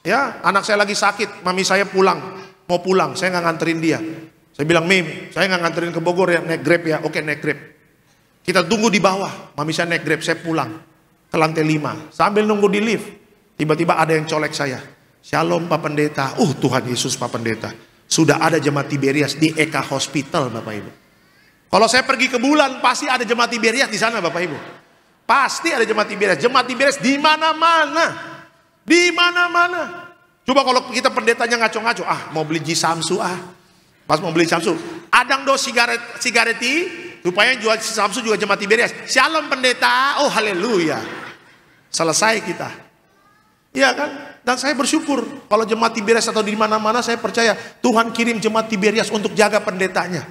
Ya, anak saya lagi sakit. Mami saya mau pulang. Saya nggak nganterin dia. Saya bilang, Mim, saya nggak nganterin ke Bogor ya, naik Grab ya. Oke, naik Grab. Kita tunggu di bawah. Mami saya naik Grab, saya pulang ke lantai 5. Sambil nunggu di lift, tiba-tiba ada yang colek saya. Shalom Pak Pendeta. Tuhan Yesus Pak Pendeta. Sudah ada jemaat Tiberias di Eka Hospital Bapak Ibu. Kalau saya pergi ke bulan, pasti ada jemaat Tiberias di sana Bapak Ibu. Pasti ada jemaat Tiberias. Jemaat Tiberias di mana-mana. Di mana-mana. Coba kalau kita pendetanya ngaco-ngaco, mau beli Samsu Pas mau beli Samsu, adang do sigareti, rupanya jual Samsu juga jemaat Tiberias. Shalom pendeta, haleluya. Selesai kita. Iya kan? Dan saya bersyukur kalau jemaat Tiberias atau di mana-mana, saya percaya Tuhan kirim jemaat Tiberias untuk jaga pendetanya,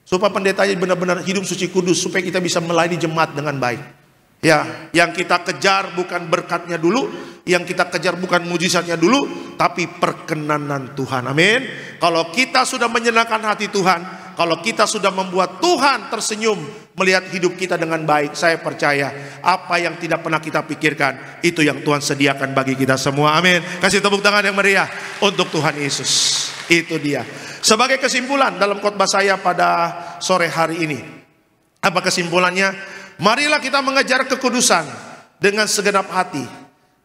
supaya pendetanya benar-benar hidup suci kudus, supaya kita bisa melayani jemaat dengan baik. Ya, yang kita kejar bukan berkatnya dulu, yang kita kejar bukan mujizatnya dulu, tapi perkenanan Tuhan. Amin. Kalau kita sudah menyenangkan hati Tuhan, kalau kita sudah membuat Tuhan tersenyum melihat hidup kita dengan baik, saya percaya apa yang tidak pernah kita pikirkan, itu yang Tuhan sediakan bagi kita semua. Amin. Kasih tepuk tangan yang meriah untuk Tuhan Yesus. Itu dia. Sebagai kesimpulan dalam khotbah saya pada sore hari ini, apa kesimpulannya? Marilah kita mengejar kekudusan dengan segenap hati,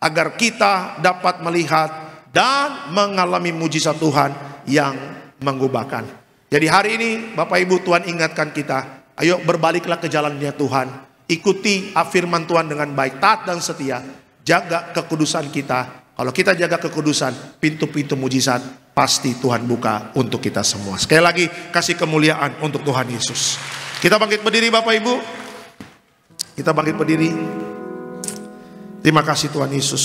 agar kita dapat melihat dan mengalami mujizat Tuhan yang mengubahkan. Jadi hari ini Bapak Ibu, Tuhan ingatkan kita, ayo berbaliklah ke jalannya Tuhan. Ikuti firman Tuhan dengan baik, taat dan setia. Jaga kekudusan kita. Kalau kita jaga kekudusan, pintu-pintu mujizat pasti Tuhan buka untuk kita semua. Sekali lagi, kasih kemuliaan untuk Tuhan Yesus. Kita bangkit berdiri Bapak Ibu. Kita bangkit berdiri. Terima kasih Tuhan Yesus.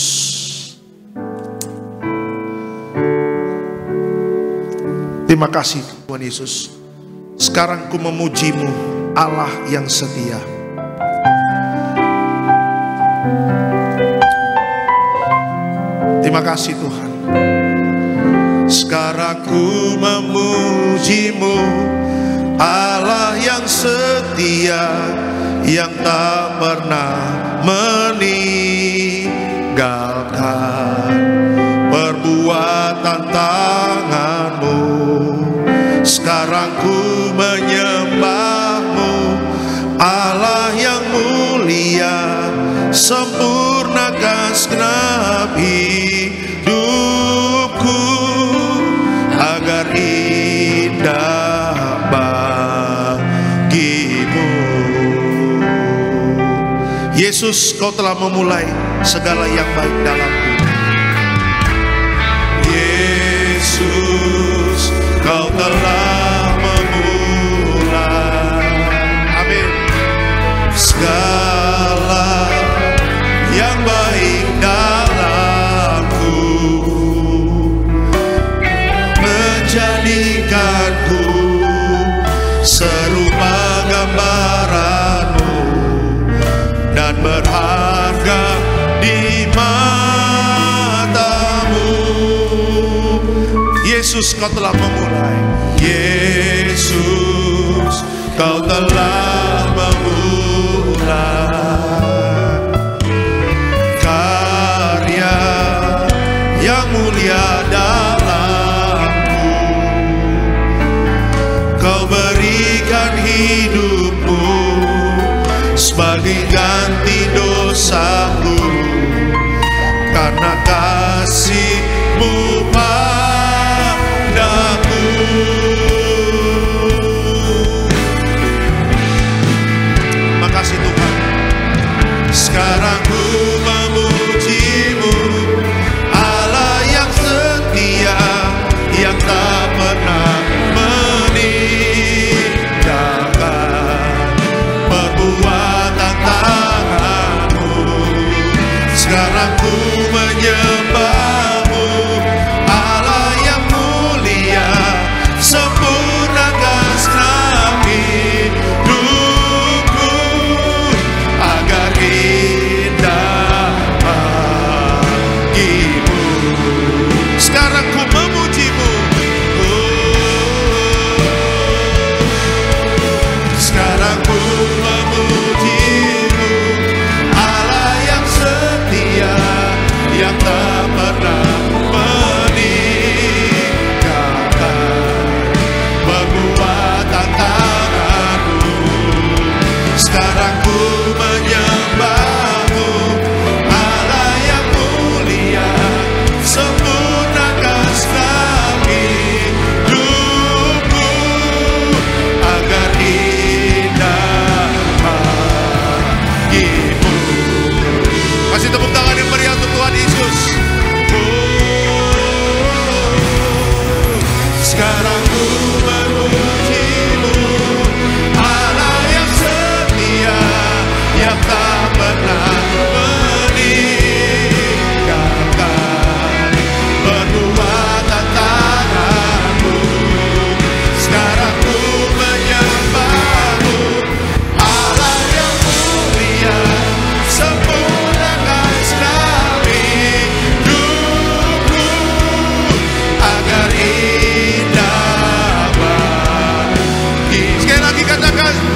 Terima kasih Tuhan Yesus. Sekarang ku memuji-Mu, Allah yang setia. Terima kasih Tuhan. Sekarang ku memuji-Mu, Allah yang setia, yang tak pernah meninggalkan perbuatan tangan-Mu. Sekarang ku menyembah-Mu, Allah yang mulia, sempurnakan segenap hidupku agar indah bagi-Mu. Yesus, Kau telah memulai segala yang baik dalamku. Yesus, Kau telah memulai, amin, segala yang baik dalamku, menjadikanku serupa gambaran-Mu dan berharga di mata-Mu. Yesus, Kau telah memulai. Yesus, Kau telah memulai karya yang mulia dalamku. Kau berikan hidup-Mu sebagai ganti dosaku, karena kasih-Mu padaku. Makasih Tuhan. Sekarang ku memuji-Mu, Allah yang setia, yang tak pernah meninggalkan perbuatan tangan.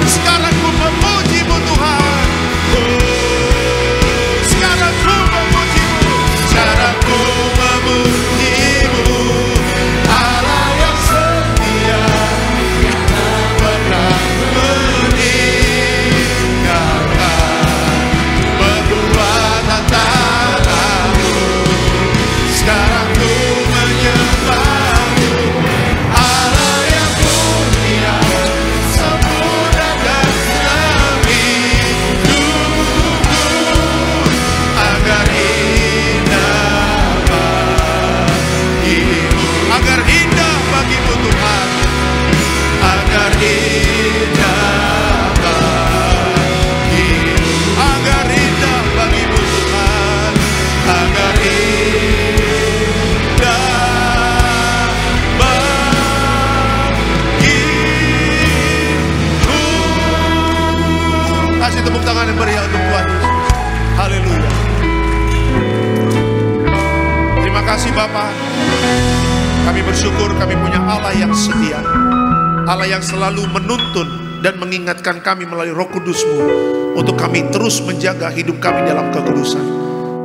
Sekarang ku memuji-Mu Tuhan. Sekarang ku memuji-Mu. Sekarang ku memuji-Mu. Allah yang setia, yang tak pernah meninggalkan. Perbuatan tangan-Mu. Sekarang ku menyembah-Mu. Allah yang mulia, sempurna dan selalu hidupku. Agar indah bagimu. Agar indah bagimu Tuhan. Agar indah bagimu. Agar indah bagimu Tuhan. Agar indah bagimu. Kasih tepuk tangan yang meriah untuk Tuhan Yesus. Haleluya. Terima kasih Bapa. Kami bersyukur kami punya Allah yang setia. Allah yang selalu menuntun dan mengingatkan kami melalui Roh Kudus-Mu untuk kami terus menjaga hidup kami dalam kekudusan.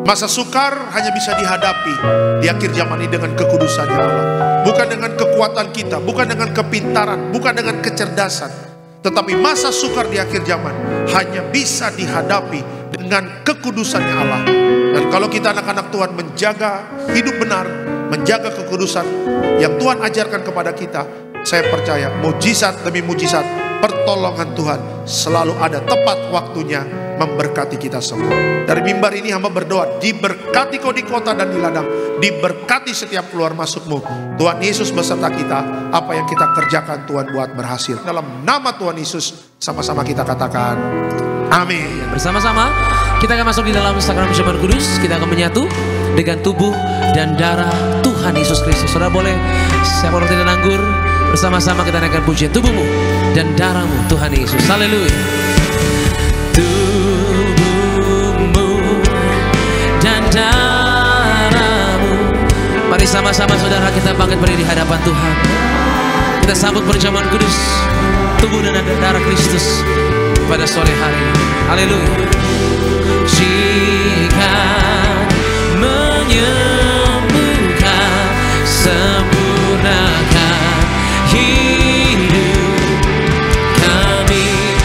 Masa sukar hanya bisa dihadapi di akhir zaman ini dengan kekudusannya Allah. Bukan dengan kekuatan kita, bukan dengan kepintaran, bukan dengan kecerdasan. Tetapi masa sukar di akhir zaman hanya bisa dihadapi dengan kekudusannya Allah. Dan kalau kita anak-anak Tuhan menjaga hidup benar, menjaga kekudusan yang Tuhan ajarkan kepada kita, saya percaya mujizat demi mujizat, pertolongan Tuhan selalu ada tepat waktunya memberkati kita semua. Dari mimbar ini hamba berdoa, diberkati kau di kota dan di ladang, diberkati setiap keluar masukmu. Tuhan Yesus beserta kita, apa yang kita kerjakan Tuhan buat berhasil. Dalam nama Tuhan Yesus, sama-sama kita katakan amin. Bersama-sama kita akan masuk di dalam sakramen perjamuan kudus. Kita akan menyatu dengan tubuh dan darah Tuhan Yesus Kristus. Saudara boleh siapa roti dan anggur, bersama-sama kita naikkan pujian tubuhmu dan darahmu Tuhan Yesus. Haleluya. Tubuhmu dan darahmu. Mari sama-sama saudara kita bangkit berdiri di hadapan Tuhan. Kita sambut perjamuan kudus, tubuh dan darah Kristus pada sore hari ini. Haleluya. Jika menyembuhkan, sempurnakan hidup kami.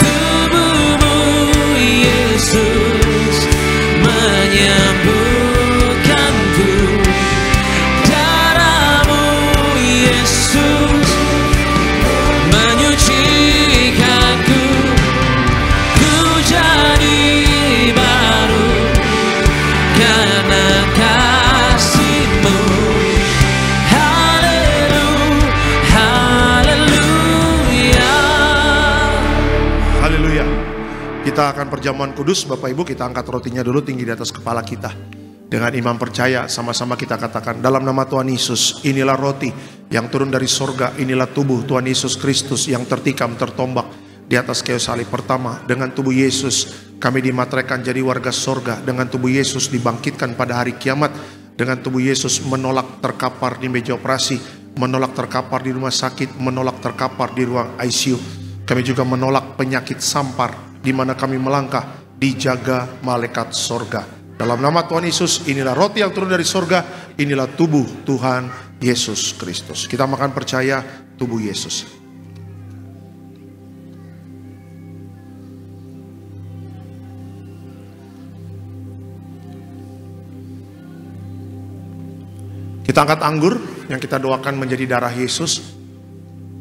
Tubuhmu Yesus menyembuhkanku. Darahmu Yesus menyucikanku. Ku jadi baru karena kasih-Mu. Haleluya. Kita akan perjamuan kudus. Bapak Ibu, kita angkat rotinya dulu tinggi di atas kepala kita. Dengan imam percaya, sama-sama kita katakan dalam nama Tuhan Yesus, inilah roti yang turun dari sorga, inilah tubuh Tuhan Yesus Kristus yang tertikam, tertombak di atas kayu salib. Pertama, dengan tubuh Yesus kami dimateraikan jadi warga sorga. Dengan tubuh Yesus dibangkitkan pada hari kiamat. Dengan tubuh Yesus menolak terkapar di meja operasi, menolak terkapar di rumah sakit, menolak terkapar di ruang ICU. Kami juga menolak penyakit sampar di mana kami melangkah dijaga malaikat sorga. Dalam nama Tuhan Yesus, inilah roti yang turun dari sorga, inilah tubuh Tuhan Yesus Kristus. Kita makan percaya tubuh Yesus. Kita angkat anggur yang kita doakan menjadi darah Yesus.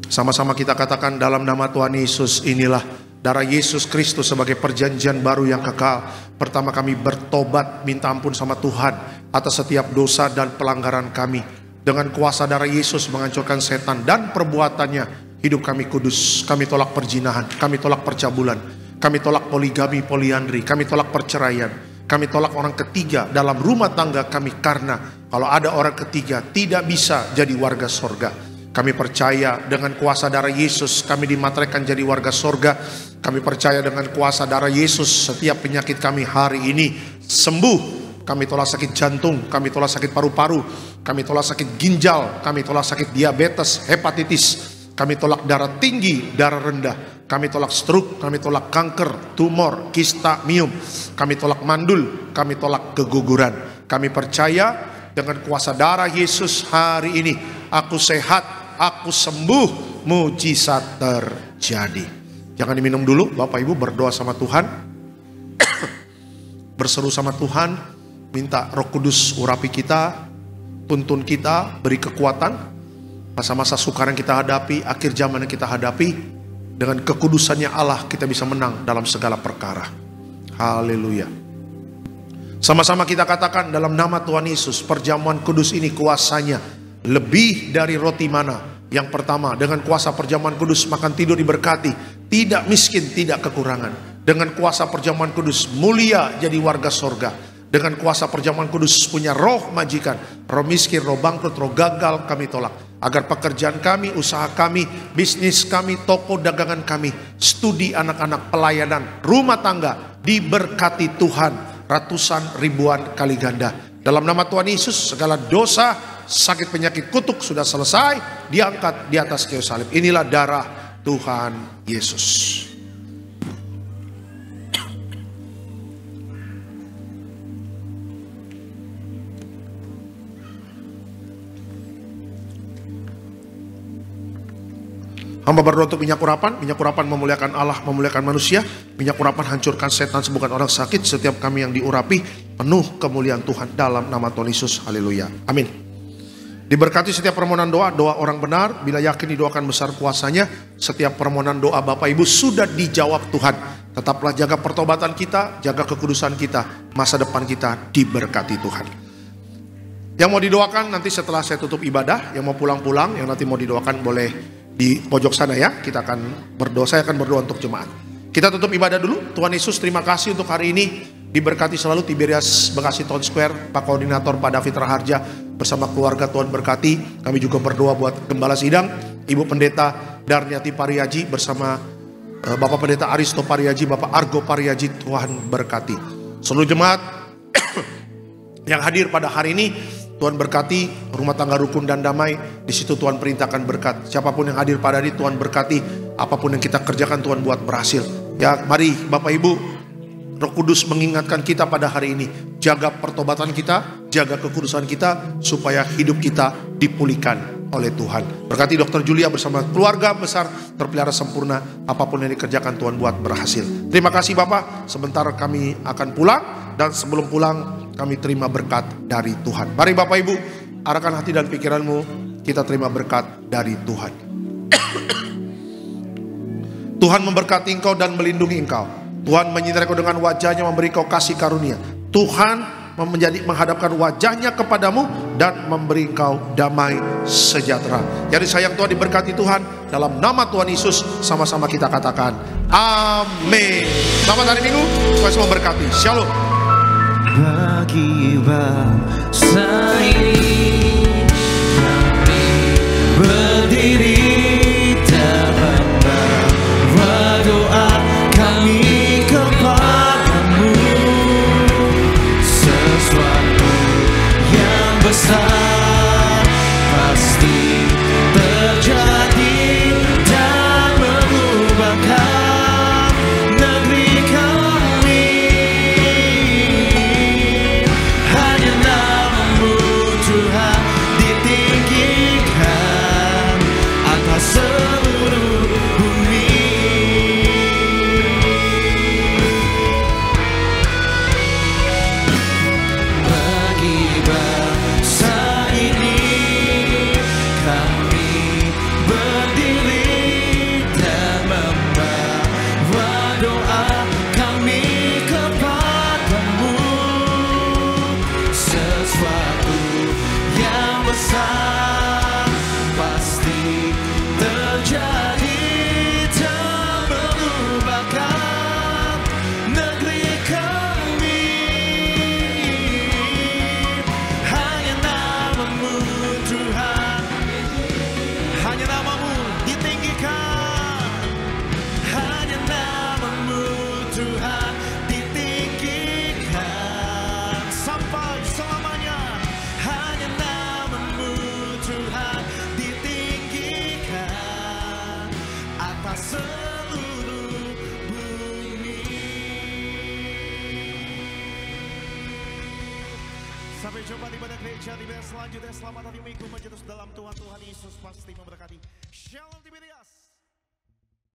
Sama-sama kita katakan dalam nama Tuhan Yesus, inilah darah Yesus Kristus sebagai perjanjian baru yang kekal. Pertama kami bertobat, minta ampun sama Tuhan atas setiap dosa dan pelanggaran kami. Dengan kuasa darah Yesus menghancurkan setan dan perbuatannya, hidup kami kudus. Kami tolak perzinahan, kami tolak percabulan, kami tolak poligami, poliandri, kami tolak perceraian, kami tolak orang ketiga dalam rumah tangga kami. Karena kalau ada orang ketiga tidak bisa jadi warga sorga. Kami percaya dengan kuasa darah Yesus kami dimateraikan jadi warga sorga. Kami percaya dengan kuasa darah Yesus setiap penyakit kami hari ini sembuh. Kami tolak sakit jantung, kami tolak sakit paru-paru, kami tolak sakit ginjal, kami tolak sakit diabetes, hepatitis. Kami tolak darah tinggi, darah rendah. Kami tolak stroke, kami tolak kanker, tumor, kista, miom. Kami tolak mandul, kami tolak keguguran. Kami percaya dengan kuasa darah Yesus hari ini, aku sehat, aku sembuh, mujizat terjadi. Jangan diminum dulu, Bapak Ibu berdoa sama Tuhan. Berseru sama Tuhan, minta Roh Kudus urapi kita, tuntun kita, beri kekuatan. Masa-masa sukar yang kita hadapi, akhir zaman yang kita hadapi, dengan kekudusannya Allah kita bisa menang dalam segala perkara. Haleluya. Sama-sama kita katakan dalam nama Tuhan Yesus, perjamuan kudus ini kuasanya lebih dari roti mana. Yang pertama, dengan kuasa perjamuan kudus makan tidur diberkati, tidak miskin, tidak kekurangan. Dengan kuasa perjamuan kudus mulia jadi warga sorga. Dengan kuasa perjamuan kudus punya roh majikan, roh miskin, roh bangkrut, roh gagal kami tolak. Agar pekerjaan kami, usaha kami, bisnis kami, toko dagangan kami, studi anak-anak, pelayanan, rumah tangga diberkati Tuhan ratusan ribuan kali ganda. Dalam nama Tuhan Yesus segala dosa, sakit, penyakit, kutuk sudah selesai, diangkat di atas kayu salib. Inilah darah Tuhan Yesus. Hamba berdoa untuk minyak urapan. Minyak urapan memuliakan Allah, memuliakan manusia. Minyak urapan hancurkan setan, sembuhkan orang sakit. Setiap kami yang diurapi penuh kemuliaan Tuhan dalam nama Tuhan Yesus. Haleluya. Amin. Diberkati setiap permohonan doa, doa orang benar. Bila yakin didoakan besar kuasanya, setiap permohonan doa Bapak Ibu sudah dijawab Tuhan. Tetaplah jaga pertobatan kita, jaga kekudusan kita. Masa depan kita diberkati Tuhan. Yang mau didoakan nanti setelah saya tutup ibadah, yang mau pulang-pulang, yang nanti mau didoakan boleh di pojok sana ya. Kita akan berdoa, saya akan berdoa untuk jemaat. Kita tutup ibadah dulu. Tuhan Yesus, terima kasih untuk hari ini. Diberkati selalu Tiberias Bekasi Town Square, Pak Koordinator Pak David Raharja bersama keluarga, Tuhan berkati. Kami juga berdoa buat Gembala Sidang, Ibu Pendeta Darniati Pariaji bersama Bapak Pendeta Aristo Pariaji, Bapak Argo Pariaji, Tuhan berkati. Seluruh jemaat yang hadir pada hari ini, Tuhan berkati rumah tangga rukun dan damai. Di situ Tuhan perintahkan berkat. Siapapun yang hadir pada hari ini Tuhan berkati. Apapun yang kita kerjakan Tuhan buat berhasil. Ya, mari Bapak Ibu, Roh Kudus mengingatkan kita pada hari ini. Jaga pertobatan kita, jaga kekudusan kita, supaya hidup kita dipulihkan oleh Tuhan. Berkati Dr. Julia bersama keluarga besar terpelihara sempurna. Apapun yang dikerjakan Tuhan buat berhasil. Terima kasih Bapak. Sebentar kami akan pulang. Dan sebelum pulang kami terima berkat dari Tuhan. Mari Bapak Ibu, arahkan hati dan pikiranmu, kita terima berkat dari Tuhan. Tuhan memberkati engkau dan melindungi engkau. Tuhan menyinari engkau dengan wajahnya, memberi engkau kasih karunia. Tuhan menghadapkan wajahnya kepadamu dan memberi engkau damai sejahtera. Jadi sayang Tuhan, diberkati Tuhan. Dalam nama Tuhan Yesus sama-sama kita katakan amin. Selamat hari Minggu, Tuhan Yesus memberkati. Shalom. Bagi bangsa ini kami berdiri dalam bawa doa kami kepadamu. Sesuatu yang besar pasti terjadi dan mengubahkan negeri kami. Hanya namamu Tuhan ditinggikan. seluruh bumi. Sampai jumpa di pada gereja di selanjutnya. Selamat hari Minggu menjadi dalam Tuhan. Tuhan Yesus pasti memberkati. Shalom Tiberias.